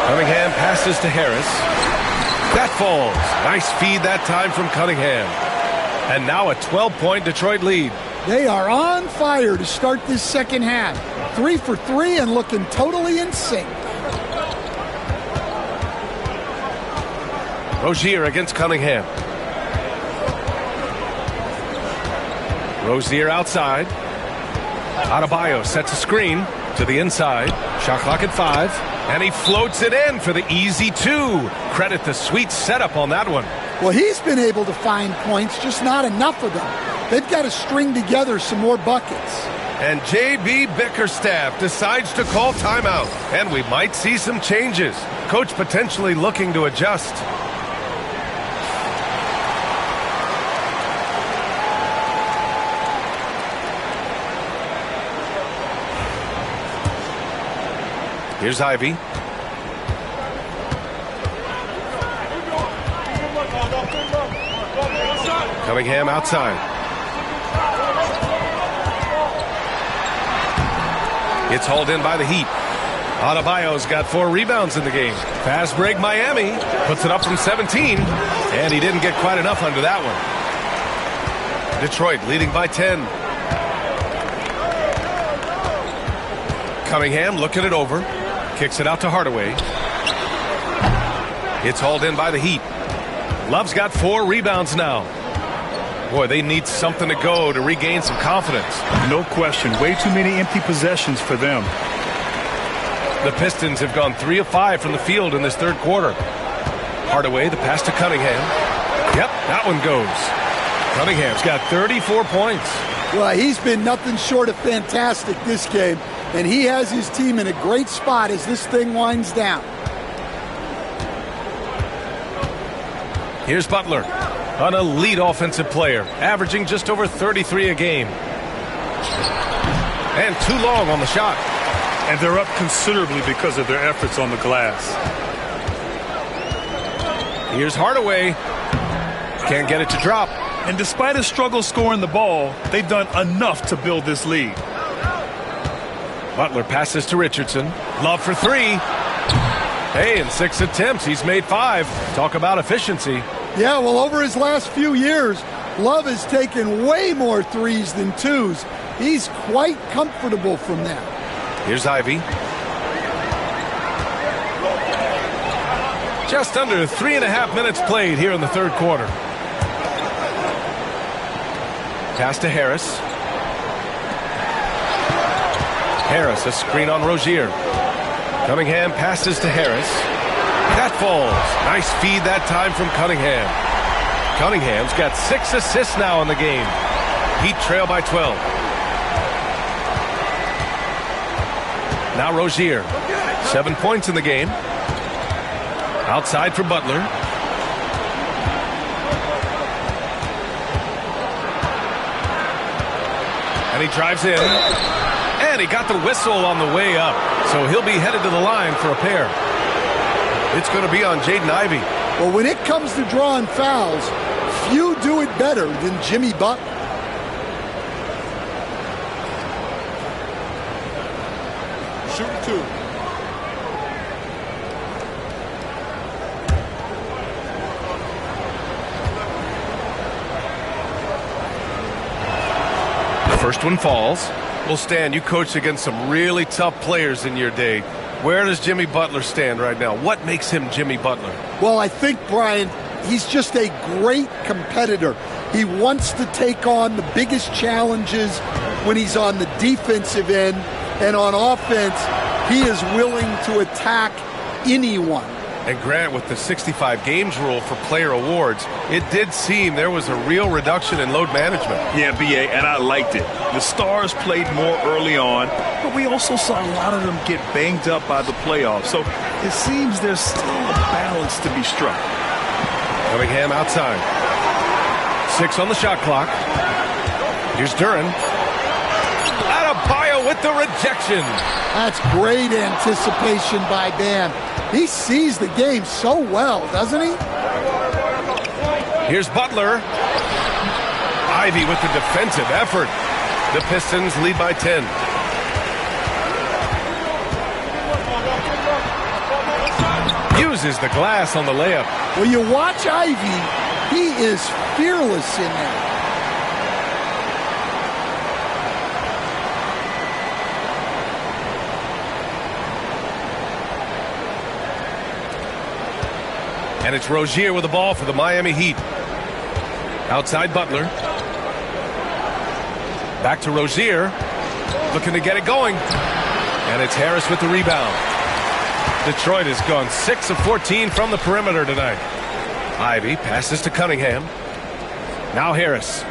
Cunningham passes to Harris. That falls. Nice feed that time from Cunningham. And now a 12-point Detroit lead. They are on fire to start this second half. 3 for 3 and looking totally in sync. Rozier against Cunningham. Rozier outside. Adebayo sets a screen to the inside. Shot clock at 5. And he floats it in for the easy 2. Credit the sweet setup on that one. Well, he's been able to find points, just not enough of them. They've got to string together some more buckets. And J.B. Bickerstaff decides to call timeout. And we might see some changes. Coach potentially looking to adjust. Here's Ivy. Cunningham outside. It's hauled in by the Heat. Adebayo's got 4 rebounds in the game. Fast break Miami. Puts it up from 17. And he didn't get quite enough under that one. Detroit leading by 10. Cunningham looking it over. Kicks it out to Hardaway. It's hauled in by the Heat. Love's got 4 rebounds now. Boy, they need something to go to regain some confidence. No question. Way too many empty possessions for them. The Pistons have gone 3 of 5 from the field in this third quarter. Hardaway, the pass to Cunningham. Yep, that one goes. Cunningham's got 34 points. Well, he's been nothing short of fantastic this game, and he has his team in a great spot as this thing winds down. Here's Butler, an elite offensive player, averaging just over 33 a game. And too long on the shot. And they're up considerably because of their efforts on the glass. Here's Hardaway. Can't get it to drop. And despite a struggle scoring the ball, they've done enough to build this lead. Butler passes to Richardson. Love for three. Hey, in 6 attempts, he's made 5. Talk about efficiency. Yeah, well, over his last few years, Love has taken way more threes than 2s. He's quite comfortable from that. Here's Ivy. Just under 3.5 minutes played here in the third quarter. Pass to Harris. Harris, a screen on Rozier. Cunningham passes to Harris. That falls. Nice feed that time from Cunningham. Cunningham's got 6 assists now in the game. Heat trail by 12. Now Rozier. 7 points in the game. Outside for Butler. And he drives in. And he got the whistle on the way up. So he'll be headed to the line for a pair. It's going to be on Jaden Ivey. Well, when it comes to drawing fouls, few do it better than Jimmy Butler. Shoot 2. The first one falls. Well, Stan, you coached against some really tough players in your day. Where does Jimmy Butler stand right now? What makes him Jimmy Butler? Well, I think, Brian, he's just a great competitor. He wants to take on the biggest challenges when he's on the defensive end, and on offense, he is willing to attack anyone. And Grant, with the 65 games rule for player awards, it did seem there was a real reduction in load management. Yeah, B.A., and I liked it. The stars played more early on, but we also saw a lot of them get banged up by the playoffs. So it seems there's still a balance to be struck. Cunningham outside. 6 on the shot clock. Here's Duren. Adebayo with the rejection. That's great anticipation by Bam. He sees the game so well, doesn't he? Here's Butler. Ivy with the defensive effort. The Pistons lead by 10. Uses the glass on the layup. Well, you watch Ivy, he is fearless in there. And it's Rozier with the ball for the Miami Heat. Outside Butler. Back to Rozier. Looking to get it going. And it's Harris with the rebound. Detroit has gone 6 of 14 from the perimeter tonight. Ivy passes to Cunningham. Now Harris.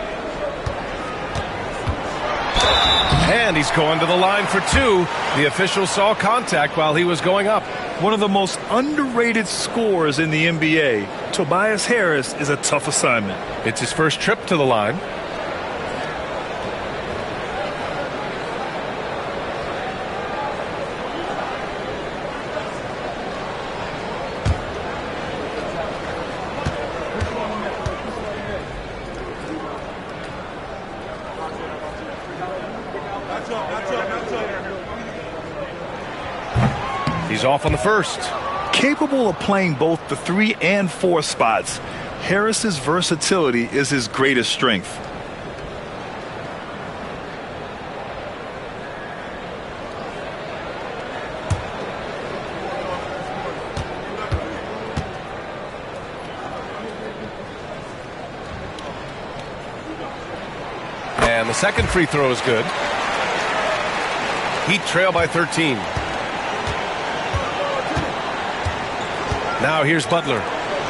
And he's going to the line for 2. The official saw contact while he was going up. One of the most underrated scorers in the NBA, Tobias Harris, is a tough assignment. It's his first trip to the line. He's off on the first. Capable of playing both the 3 and 4 spots, Harris's versatility is his greatest strength. And the second free throw is good. Heat trail by 13. Now here's Butler.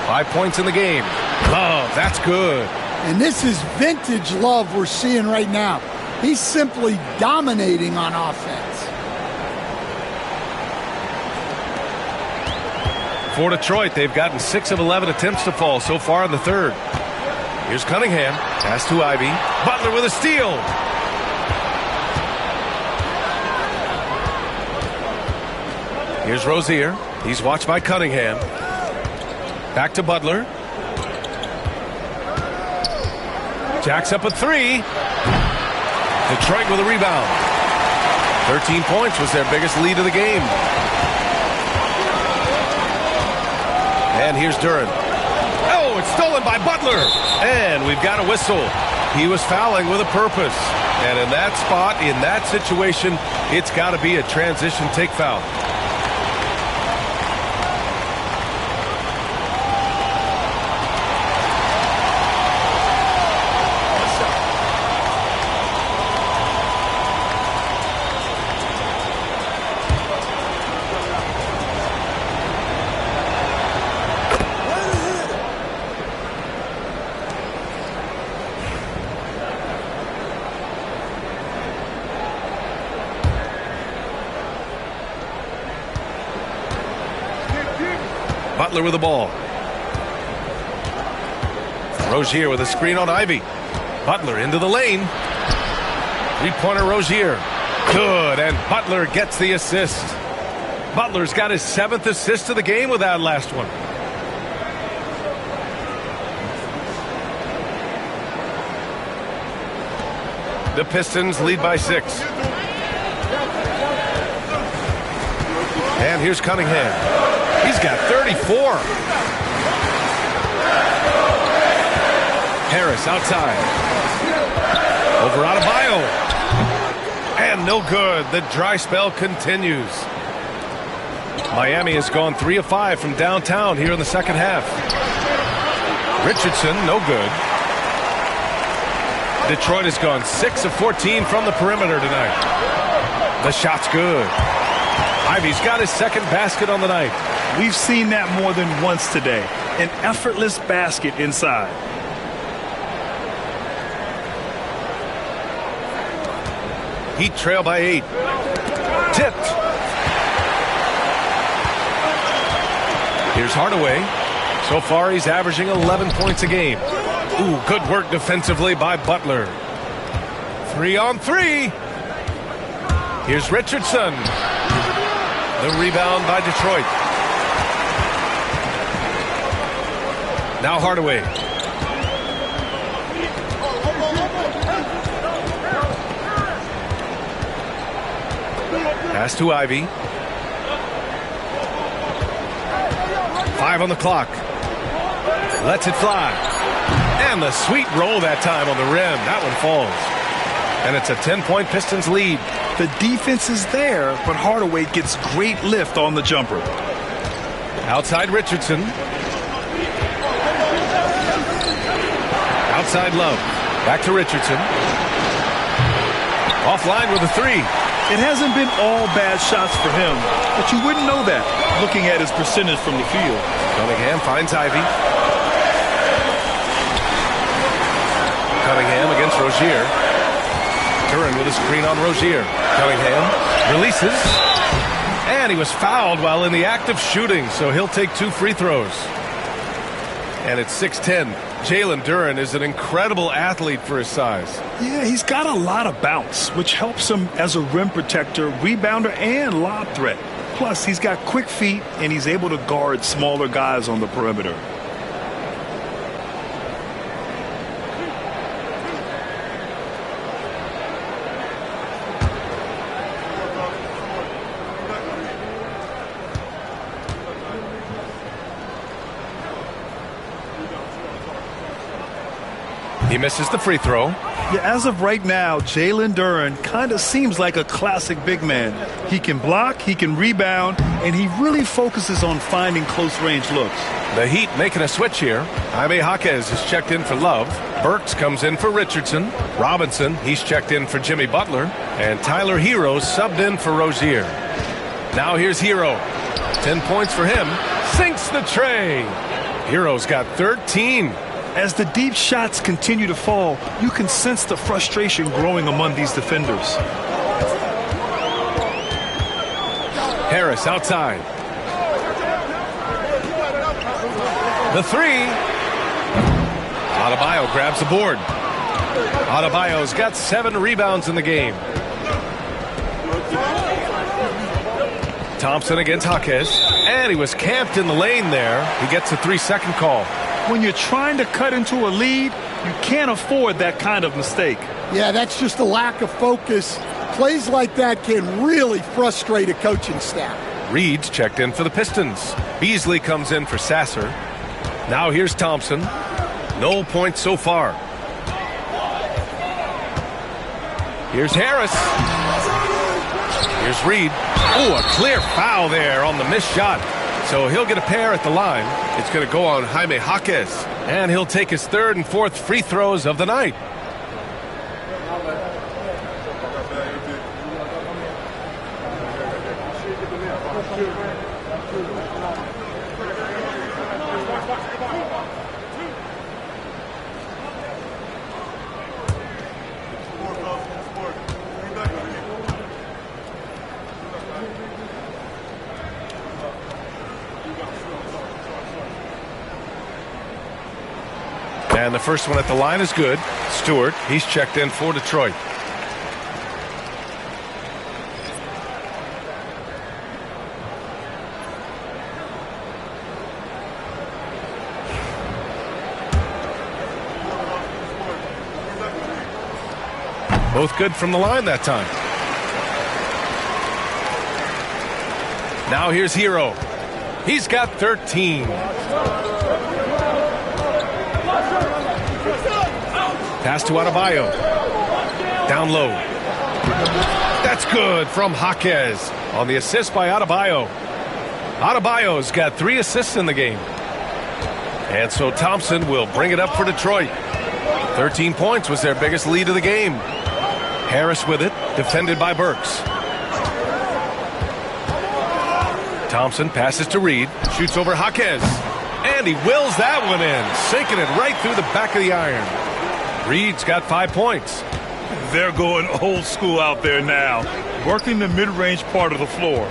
5 points in the game. Love, that's good. And this is vintage Love we're seeing right now. He's simply dominating on offense. For Detroit, they've gotten 6 of 11 attempts to fall so far in the third. Here's Cunningham. Pass to Ivy. Butler with a steal. Here's Rozier. He's watched by Cunningham. Back to Butler. Jacks up a three. Detroit with a rebound. 13 points was their biggest lead of the game. And here's Duren. Oh, it's stolen by Butler. And we've got a whistle. He was fouling with a purpose. And in that spot, in that situation, it's got to be a transition take foul. Butler with the ball. Rozier with a screen on Ivy. Butler into the lane. Three-pointer Rozier. Good, and Butler gets the assist. Butler's got his 7th assist of the game with that last one. The Pistons lead by 6. And here's Cunningham. He's got 34. Harris outside. Over Adebayo. And no good. The dry spell continues. Miami has gone 3 of 5 from downtown here in the second half. Richardson, no good. Detroit has gone 6 of 14 from the perimeter tonight. The shot's good. Ivy's got his 2nd basket on the night. We've seen that more than once today. An effortless basket inside. Heat trail by 8. Tipped. Here's Hardaway. So far he's averaging 11 points a game. Ooh, good work defensively by Butler. 3-on-3. Here's Richardson. The rebound by Detroit. Now Hardaway. Pass to Ivy. 5 on the clock. Lets it fly. And the sweet roll that time on the rim. That one falls. And it's a 10-point Pistons lead. The defense is there, but Hardaway gets great lift on the jumper. Outside Richardson. Outside Love. Back to Richardson. Offline with a 3. It hasn't been all bad shots for him, but you wouldn't know that looking at his percentage from the field. Cunningham finds Ivy. Cunningham against Rozier. Duren with a screen on Rozier. Cunningham releases. And he was fouled while in the act of shooting, so he'll take 2 free throws. And it's 6-10. Jalen Duren is an incredible athlete for his size. Yeah, he's got a lot of bounce, which helps him as a rim protector, rebounder, and lob threat. Plus, he's got quick feet, and he's able to guard smaller guys on the perimeter. He misses the free throw. Yeah, as of right now, Jalen Duren kind of seems like a classic big man. He can block, he can rebound, and he really focuses on finding close-range looks. The Heat making a switch here. Jaime Jaquez is checked in for Love. Burks comes in for Richardson. Robinson, he's checked in for Jimmy Butler. And Tyler Hero subbed in for Rozier. Now here's Hero. 10 points for him. Sinks the tray. Hero's got 13. As the deep shots continue to fall, you can sense the frustration growing among these defenders. Harris outside. The 3. Adebayo grabs the board. Adebayo's got 7 rebounds in the game. Thompson against Jaquez, and he was camped in the lane there. He gets a 3-second call. When you're trying to cut into a lead, you can't afford that kind of mistake. Yeah, that's just a lack of focus. Plays like that can really frustrate a coaching staff. Reed's checked in for the Pistons. Beasley comes in for Sasser. Now here's Thompson. No points so far. Here's Harris. Here's Reed. Oh, a clear foul there on the missed shot. So he'll get a pair at the line. It's going to go on Jaime Jaquez. And he'll take his third and fourth free throws of the night. And the first one at the line is good. Stewart, he's checked in for Detroit. Both good from the line that time. Now here's Hero. He's got 13. Pass to Adebayo. Down low. That's good from Jaquez on the assist by Adebayo. Adebayo's got 3 assists in the game. And so Thompson will bring it up for Detroit. 13 points was their biggest lead of the game. Harris with it, defended by Burks. Thompson passes to Reed, shoots over Jaquez. And he wills that one in, sinking it right through the back of the iron. Reed's got 5 points. They're going old school out there now, working the mid-range part of the floor.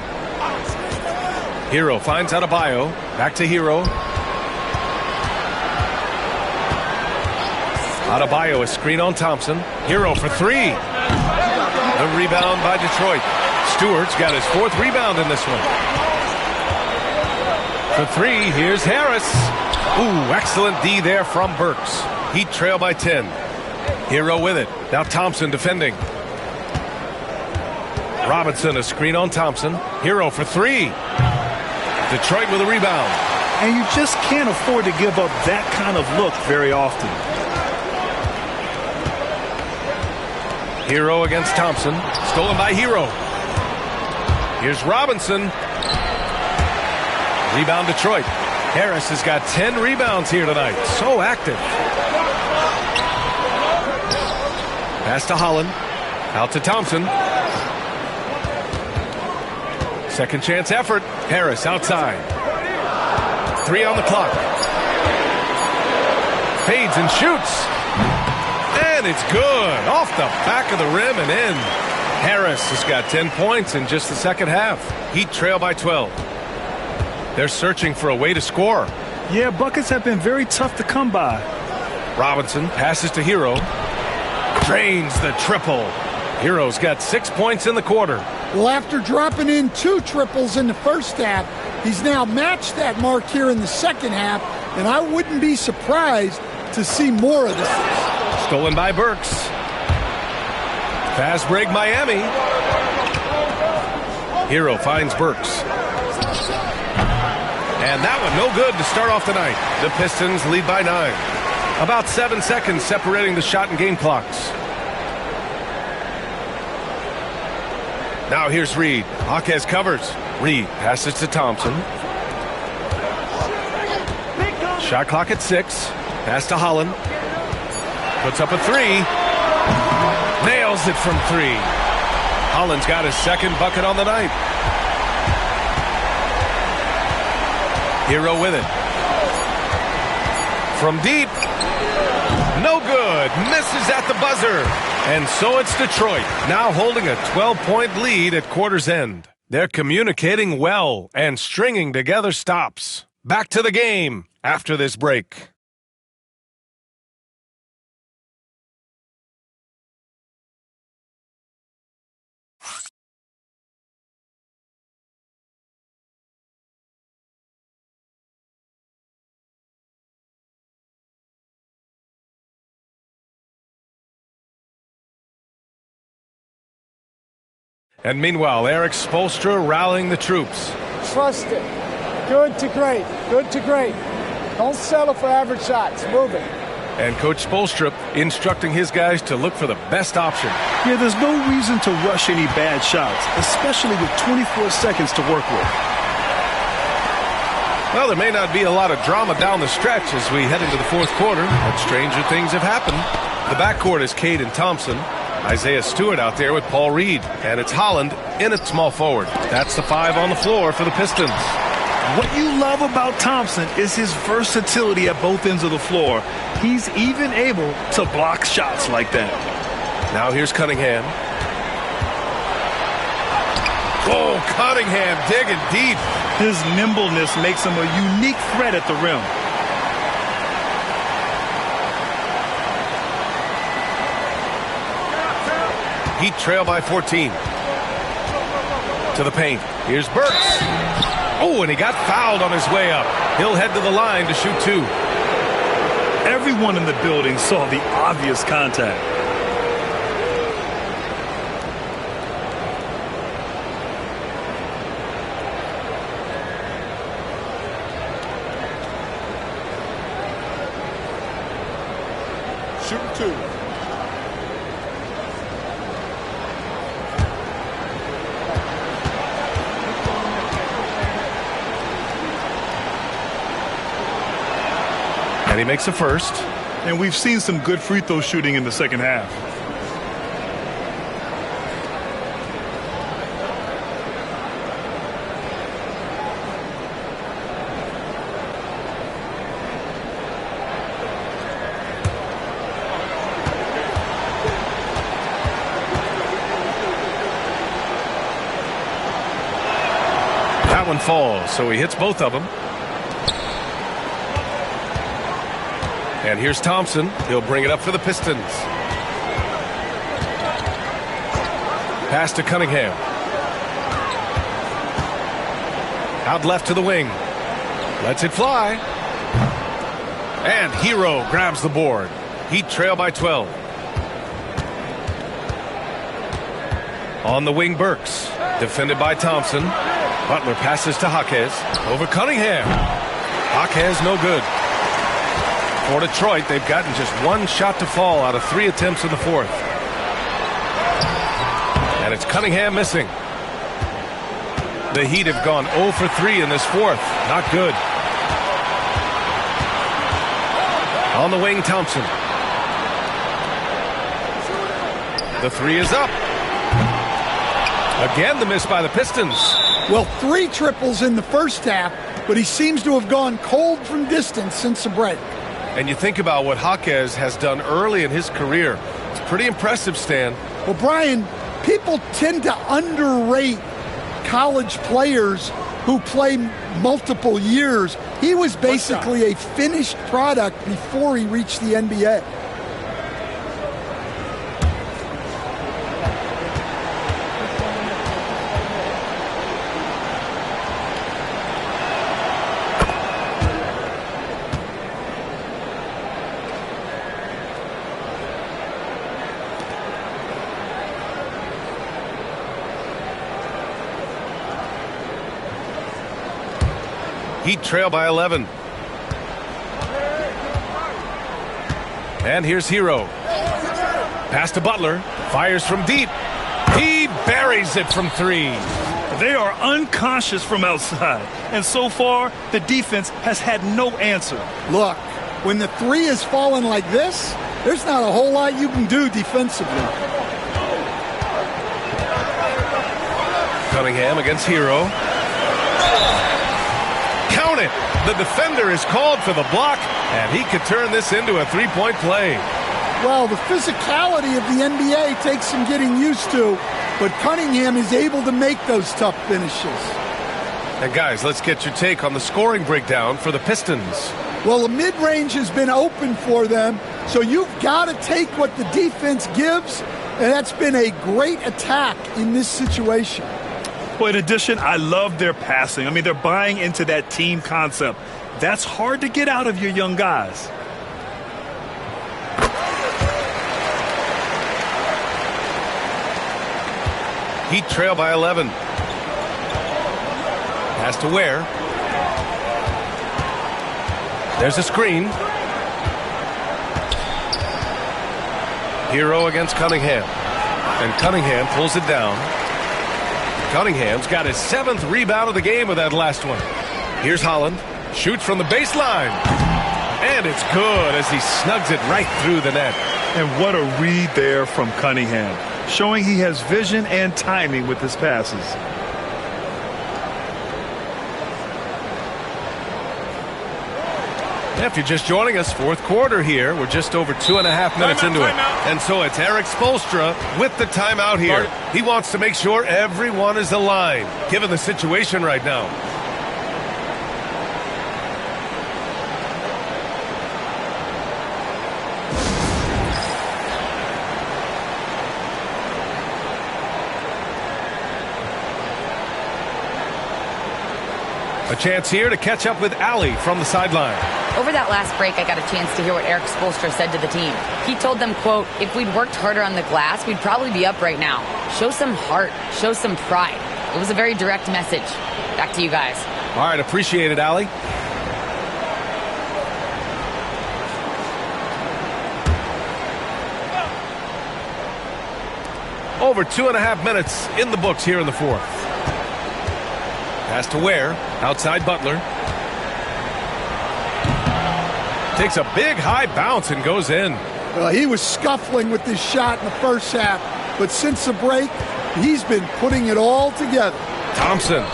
Hero finds Adebayo. Back to Hero. Adebayo, a screen on Thompson. Hero for 3. The rebound by Detroit. Stewart's got his 4th rebound in this one. For 3, here's Harris. Ooh, excellent D there from Burks. Heat trail by 10. Hero with it. Now Thompson defending. Robinson, a screen on Thompson. Hero for 3. Detroit with a rebound. And you just can't afford to give up that kind of look very often. Hero against Thompson. Stolen by Hero. Here's Robinson. Rebound Detroit. Harris has got 10 rebounds here tonight. So active. Pass to Holland. Out to Thompson. Second chance effort. Harris outside. 3 on the clock. Fades and shoots. And it's good. Off the back of the rim and in. Harris has got 10 points in just the second half. Heat trail by 12. They're searching for a way to score. Yeah, buckets have been very tough to come by. Robinson passes to Hero. Drains the triple. Hero's got 6 points in the quarter. Well, after dropping in 2 triples in the first half, he's now matched that mark here in the second half, and I wouldn't be surprised to see more of this. Stolen by Burks. Fast break Miami. Hero finds Burks. And that one no good to start off the night. The Pistons lead by 9. About 7 seconds separating the shot and game clocks. Now here's Reed. Jaquez covers. Reed passes to Thompson. Shot clock at 6. Pass to Holland. Puts up a 3. Nails it from 3. Holland's got his second bucket on the night. Hero with it. From deep. No good. Misses at the buzzer. And so it's Detroit, now holding a 12-point lead at quarter's end. They're communicating well and stringing together stops. Back to the game after this break. And meanwhile, Eric Spoelstra rallying the troops. Trust it. Good to great. Good to great. Don't settle for average shots. Move it. And Coach Spoelstra instructing his guys to look for the best option. Yeah, there's no reason to rush any bad shots, especially with 24 seconds to work with. Well, there may not be a lot of drama down the stretch as we head into the fourth quarter, but stranger things have happened. The backcourt is Cade and Thompson. Isaiah Stewart out there with Paul Reed. And it's Holland in at small forward. That's the 5 on the floor for the Pistons. What you love about Thompson is his versatility at both ends of the floor. He's even able to block shots like that. Now here's Cunningham. Oh, Cunningham digging deep. His nimbleness makes him a unique threat at the rim. Heat trail by 14. To the paint. Here's Burks. Oh, and he got fouled on his way up. He'll head to the line to shoot 2. Everyone in the building saw the obvious contact. Shoot 2. And he makes the first. And we've seen some good free throw shooting in the second half. That one falls, so he hits both of them. And here's Thompson. He'll bring it up for the Pistons. Pass to Cunningham. Out left to the wing. Lets it fly. And Hero grabs the board. Heat trail by 12. On the wing, Burks. Defended by Thompson. Butler passes to Jaquez. Over Cunningham. Jaquez no good. For Detroit, they've gotten just one shot to fall out of 3 attempts in the fourth. And it's Cunningham missing. The Heat have gone 0 for 3 in this fourth. Not good. On the wing, Thompson. The 3 is up. Again, the miss by the Pistons. Well, 3 triples in the first half, but he seems to have gone cold from distance since the break. And you think about what Jaquez has done early in his career. It's pretty impressive, Stan. Well, Brian, people tend to underrate college players who play multiple years. He was basically a finished product before he reached the NBA. Heat trail by 11. And here's Hero. Pass to Butler. Fires from deep. He buries it from 3. They are unconscious from outside. And so far, the defense has had no answer. Look, when the 3 is falling like this, there's not a whole lot you can do defensively. Cunningham against Hero. Count it. The defender is called for the block, and he could turn this into a 3-point play. Well, the physicality of the NBA takes some getting used to, but Cunningham is able to make those tough finishes. And guys, let's get your take on the scoring breakdown for the Pistons. Well, the mid-range has been open for them, so you've got to take what the defense gives, and that's been a great attack in this situation. Well, in addition, I love their passing. I mean, they're buying into that team concept. That's hard to get out of your young guys. Heat trail by 11. Pass to Ware. There's a screen. Hero against Cunningham. And Cunningham pulls it down. Cunningham's got his 7th rebound of the game with that last one. Here's Holland. Shoots from the baseline. And it's good as he snugs it right through the net. And what a read there from Cunningham, showing he has vision and timing with his passes. If you're just joining us, fourth quarter here. We're just over 2.5 minutes into it. And so it's Eric Spoelstra with the timeout here. He wants to make sure everyone is aligned, given the situation right now. A chance here to catch up with Allie from the sideline. Over that last break, I got a chance to hear what Eric Spoelstra said to the team. He told them, quote, if we'd worked harder on the glass, we'd probably be up right now. Show some heart. Show some pride. It was a very direct message. Back to you guys. All right, appreciate it, Allie. Over 2.5 minutes in the books here in the fourth. Pass to Ware. Outside Butler. Takes a big high bounce and goes in. He was scuffling with this shot in the first half, but since the break, he's been putting it all together. Thompson.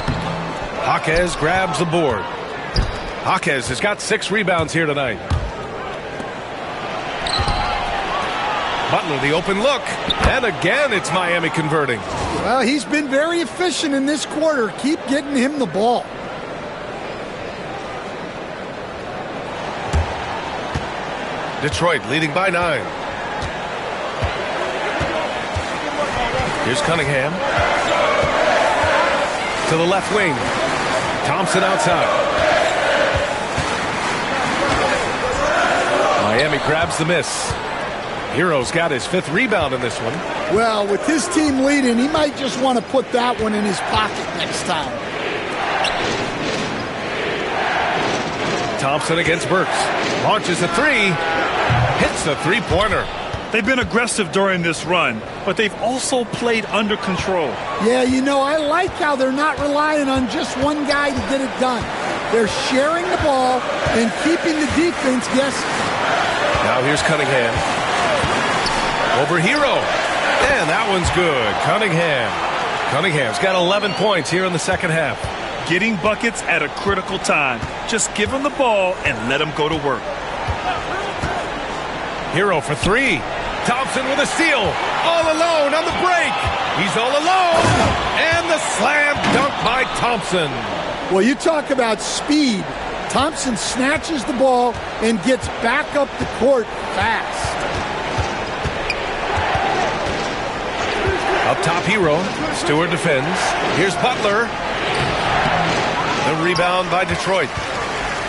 Jaquez grabs the board. Jaquez has got 6 rebounds here tonight. Butler, the open look. And again, it's Miami converting. Well, he's been very efficient in this quarter. Keep getting him the ball. Detroit leading by 9. Here's Cunningham. To the left wing. Thompson outside. Miami grabs the miss. Hero's got his 5th rebound in this one. Well, with his team leading, he might just want to put that one in his pocket next time. Thompson against Burks. Launches a 3. Hits the three-pointer. They've been aggressive during this run, but they've also played under control. Yeah, you know, I like how they're not relying on just one guy to get it done. They're sharing the ball and keeping the defense guessing. Now here's Cunningham. Over Hero. And that one's good. Cunningham's got 11 points here in the second half. Getting buckets at a critical time. Just give him the ball and let him go to work. Hero for 3. Thompson with a steal. All alone on the break. He's all alone. And the slam dunk by Thompson. Well, you talk about speed. Thompson snatches the ball and gets back up the court fast. Up top, Hero. Stewart defends. Here's Butler. The rebound by Detroit.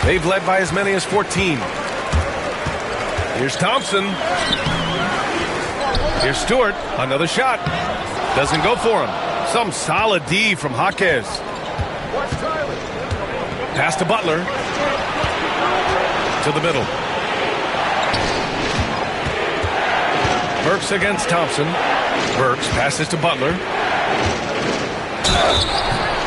They've led by as many as 14. Here's Thompson. Here's Stewart. Another shot. Doesn't go for him. Some solid D from Jaquez. Pass to Butler. To the middle. Burks against Thompson. Burks passes to Butler.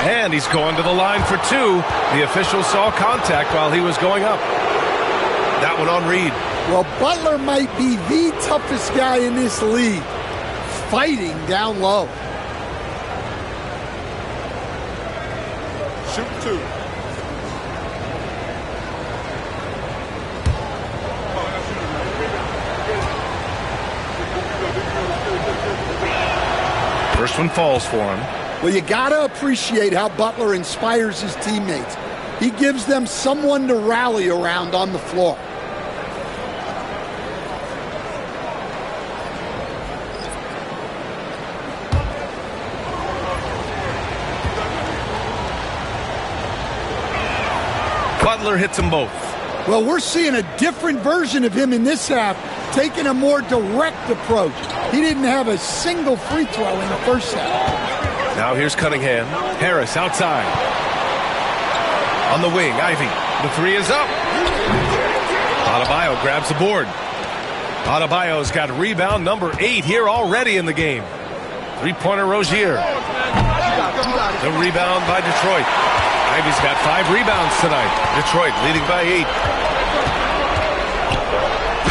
And he's going to the line for 2. The official saw contact while he was going up. That one on Reed. Well, Butler might be the toughest guy in this league, fighting down low. Shoot 2. First one falls for him. Well, you got to appreciate how Butler inspires his teammates. He gives them someone to rally around on the floor. Butler hits them both. Well, we're seeing a different version of him in this half, taking a more direct approach. He didn't have a single free throw in the first half. Now here's Cunningham. Harris outside. On the wing, Ivy. The three is up. Adebayo grabs the board. Adebayo's got rebound number 8 here already in the game. Three-pointer Rozier. The rebound by Detroit. Ivy's got 5 rebounds tonight. Detroit leading by 8.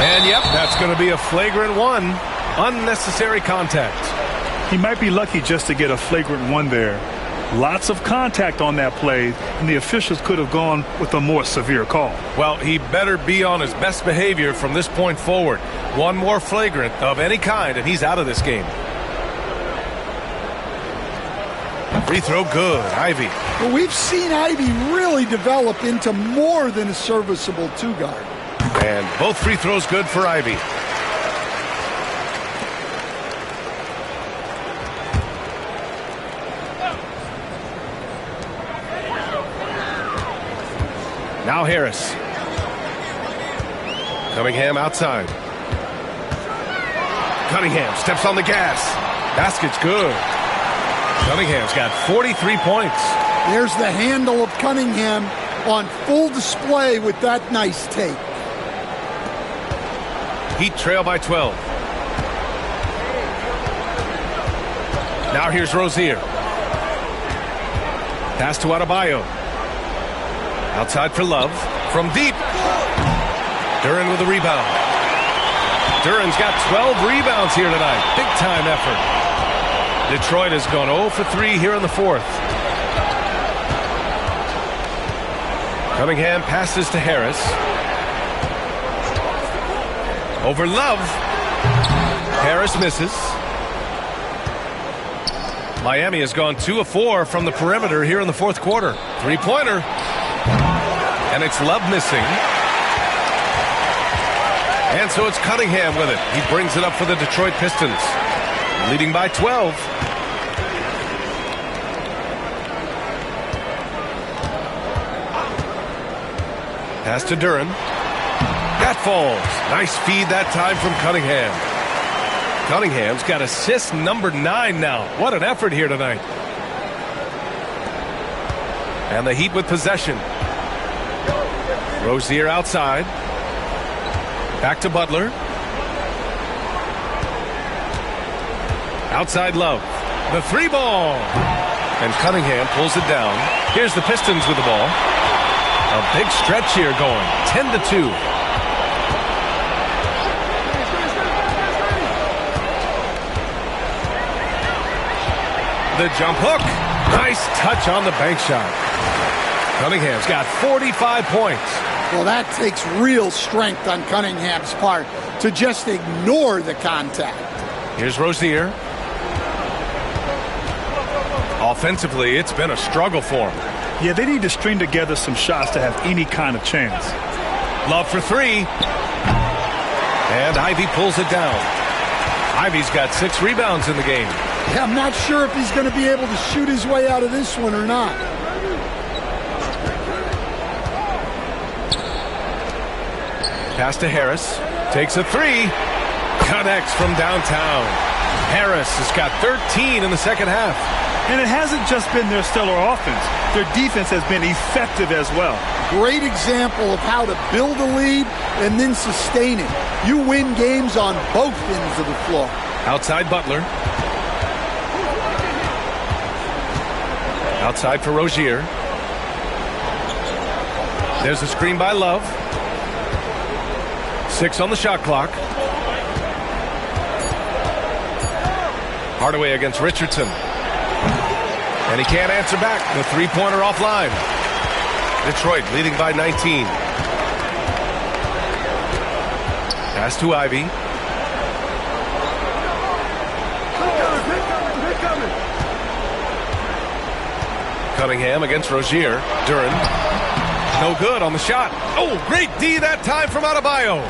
And yep, that's going to be a flagrant 1. Unnecessary contact. He might be lucky just to get a flagrant 1 there. Lots of contact on that play, and the officials could have gone with a more severe call. Well, he better be on his best behavior from this point forward. One more flagrant of any kind, and he's out of this game. Free throw good. Ivy. Well, we've seen Ivy really develop into more than a serviceable 2-guard. And both free throws good for Ivy. Now Harris. Cunningham outside. Cunningham steps on the gas. Basket's good. Cunningham's got 43 points. There's the handle of Cunningham on full display with that nice take. Heat trail by 12. Now here's Rozier. Pass to Adebayo. Outside for Love. From deep. Duren with a rebound. Duren's got 12 rebounds here tonight. Big time effort. Detroit has gone 0 for 3 here in the 4th. Cunningham passes to Harris. Over Love. Harris misses. Miami has gone 2 of 4 from the perimeter here in the 4th quarter. Three-pointer. And it's Love missing. And so it's Cunningham with it. He brings it up for the Detroit Pistons. Leading by 12. Pass to Duren. That falls. Nice feed that time from Cunningham. Cunningham's got assist number 9 now. What an effort here tonight. And the Heat with possession. Rozier outside. Back to Butler. Outside Love. The 3-ball. And Cunningham pulls it down. Here's the Pistons with the ball. A big stretch here going. 10-2. The jump hook. Nice touch on the bank shot. Cunningham's got 45 points. Well, that takes real strength on Cunningham's part to just ignore the contact. Here's Rozier. Offensively, it's been a struggle for him. Yeah, they need to string together some shots to have any kind of chance. Love for 3. And Ivy pulls it down. Ivy's got 6 rebounds in the game. Yeah, I'm not sure if he's going to be able to shoot his way out of this one or not. Pass to Harris. Takes a 3. Connects from downtown. Harris has got 13 in the second half. And it hasn't just been their stellar offense. Their defense has been effective as well. Great example of how to build a lead and then sustain it. You win games on both ends of the floor. Outside Butler. Outside for Rozier. There's a screen by Love. 6 on the shot clock. Hardaway against Richardson. And he can't answer back. The three-pointer offline. Detroit leading by 19. Pass to Ivy. Cunningham against Rozier. Duren. No good on the shot. Oh, great D that time from Adebayo.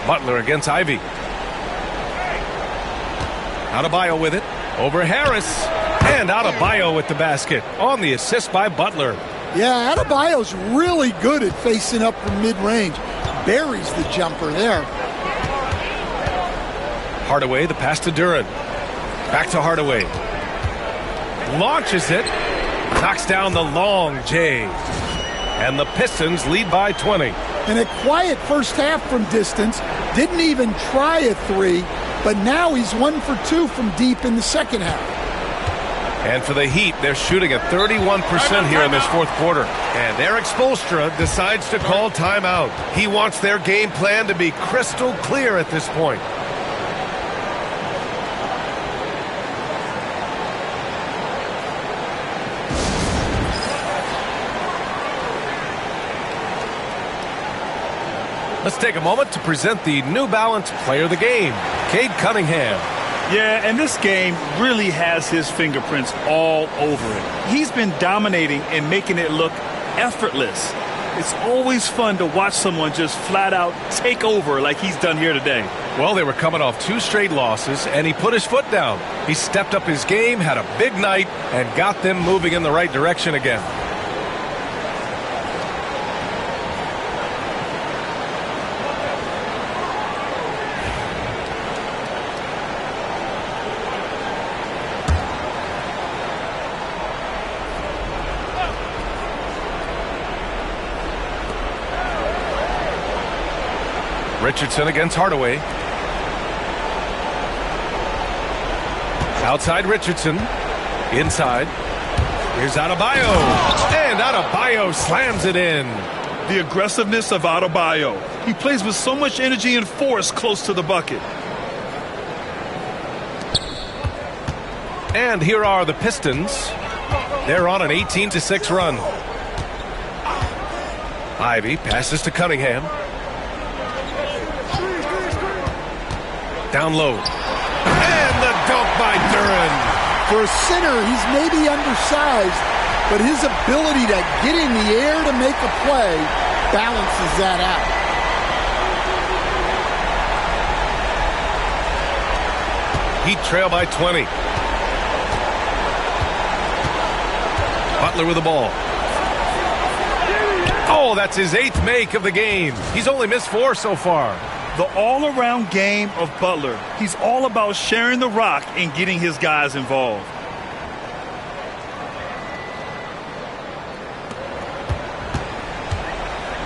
Butler against Ivy. Adebayo with it. Over Harris. And Adebayo with the basket. On the assist by Butler. Yeah, Adebayo's really good at facing up from mid-range. Buries the jumper there. Hardaway, the pass to Duren. Back to Hardaway. Launches it. Knocks down the long J. And the Pistons lead by 20. And a quiet first half from distance. Didn't even try a three, but now he's 1 for 2 from deep in the second half. And for the Heat, they're shooting at 31% here in this fourth quarter. And Eric Spoelstra decides to call timeout. He wants their game plan to be crystal clear at this point. Let's take a moment to present the New Balance Player of the Game, Cade Cunningham. Yeah, and this game really has his fingerprints all over it. He's been dominating and making it look effortless. It's always fun to watch someone just flat out take over like he's done here today. Well, they were coming off 2 straight losses, and he put his foot down. He stepped up his game, had a big night, and got them moving in the right direction again. Richardson against Hardaway. Outside Richardson. Inside. Here's Adebayo. And Adebayo slams it in. The aggressiveness of Adebayo. He plays with so much energy and force close to the bucket. And here are the Pistons. They're on an 18-6 run. Ivy passes to Cunningham. Down low. And the dunk by Duren. For a center, he's maybe undersized, but his ability to get in the air to make a play balances that out. Heat trail by 20. Butler with the ball. Oh, that's his 8th make of the game. He's only missed 4 so far. The all-around game of Butler. He's all about sharing the rock and getting his guys involved.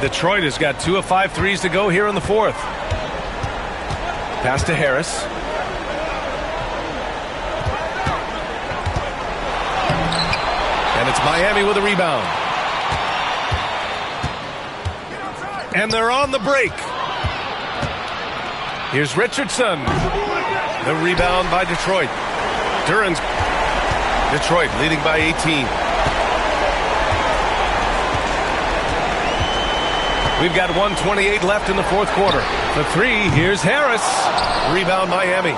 Detroit has got 2 of 5 threes to go here in the fourth. Pass to Harris. And it's Miami with a rebound. And they're on the break. Here's Richardson. The rebound by Detroit. Duren's Detroit leading by 18. We've got 1:28 left in the fourth quarter. The 3, here's Harris. Rebound Miami.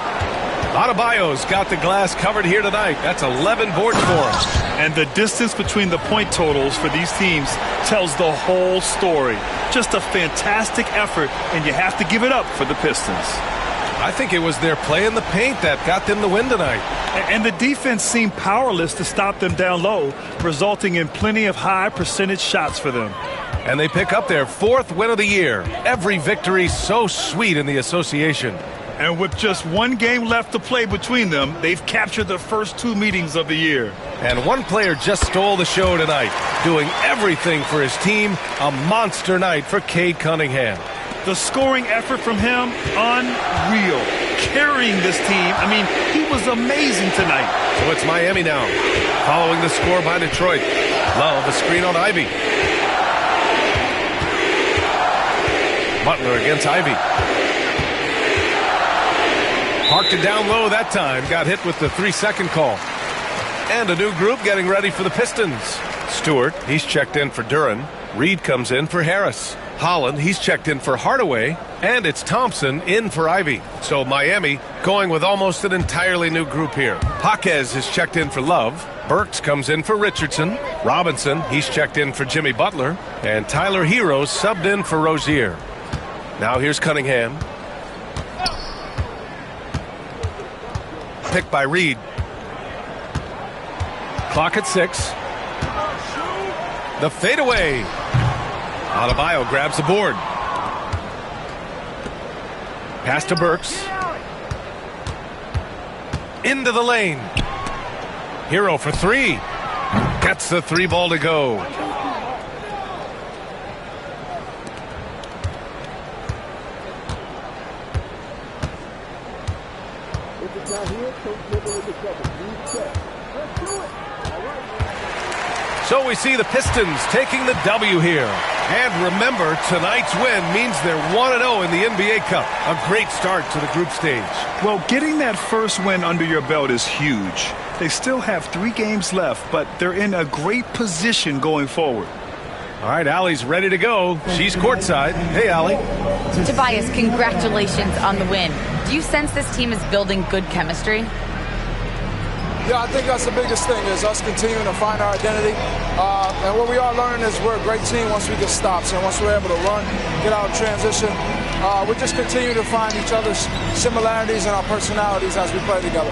Adebayo's got the glass covered here tonight. That's 11 boards for him. And the distance between the point totals for these teams tells the whole story. Just a fantastic effort, and you have to give it up for the Pistons. I think it was their play in the paint that got them the win tonight. And the defense seemed powerless to stop them down low, resulting in plenty of high percentage shots for them. And they pick up their 4th win of the year. Every victory so sweet in the association. And with just 1 game left to play between them, they've captured the first 2 meetings of the year. And one player just stole the show tonight, doing everything for his team. A monster night for Cade Cunningham. The scoring effort from him, unreal. Carrying this team, I mean, he was amazing tonight. So it's Miami now, following the score by Detroit. Love, a screen on Ivy. Butler against Ivy. Parked it down low that time. Got hit with the 3-second call. And a new group getting ready for the Pistons. Stewart, he's checked in for Duren. Reed comes in for Harris. Holland, he's checked in for Hardaway. And it's Thompson in for Ivy. So Miami going with almost an entirely new group here. Jaquez is checked in for Love. Burks comes in for Richardson. Robinson, he's checked in for Jimmy Butler. And Tyler Hero subbed in for Rozier. Now here's Cunningham. Picked by Reed. Clock at 6. The fadeaway. Adebayo grabs the board. Pass to Burks. Into the lane. Hero for three. Gets the three ball to go. So we see the Pistons taking the W here. And remember, tonight's win means they're 1-0 in the NBA Cup. A great start to the group stage. Well, getting that first win under your belt is huge. They still have 3 games left, but they're in a great position going forward. All right, Allie's ready to go. She's courtside. Hey, Allie. Tobias, congratulations on the win. Do you sense this team is building good chemistry? Yeah, I think that's the biggest thing is us continuing to find our identity. And what we are learning is we're a great team once we get stops. And once we're able to run, get out of transition, we just continue to find each other's similarities and our personalities as we play together.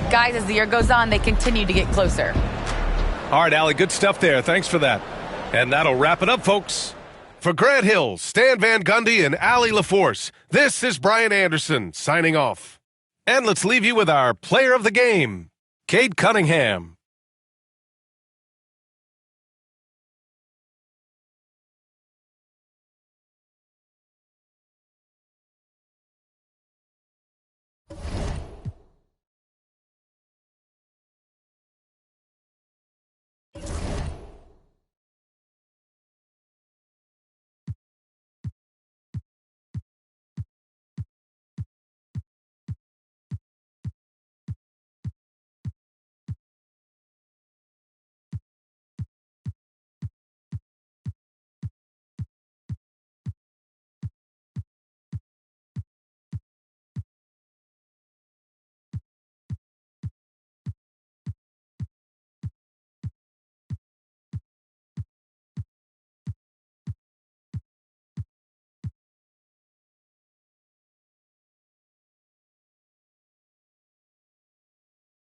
Guys, as the year goes on, they continue to get closer. All right, Allie, good stuff there. Thanks for that. And that'll wrap it up, folks. For Grant Hill, Stan Van Gundy, and Allie LaForce, this is Brian Anderson signing off. And let's leave you with our player of the game, Cade Cunningham.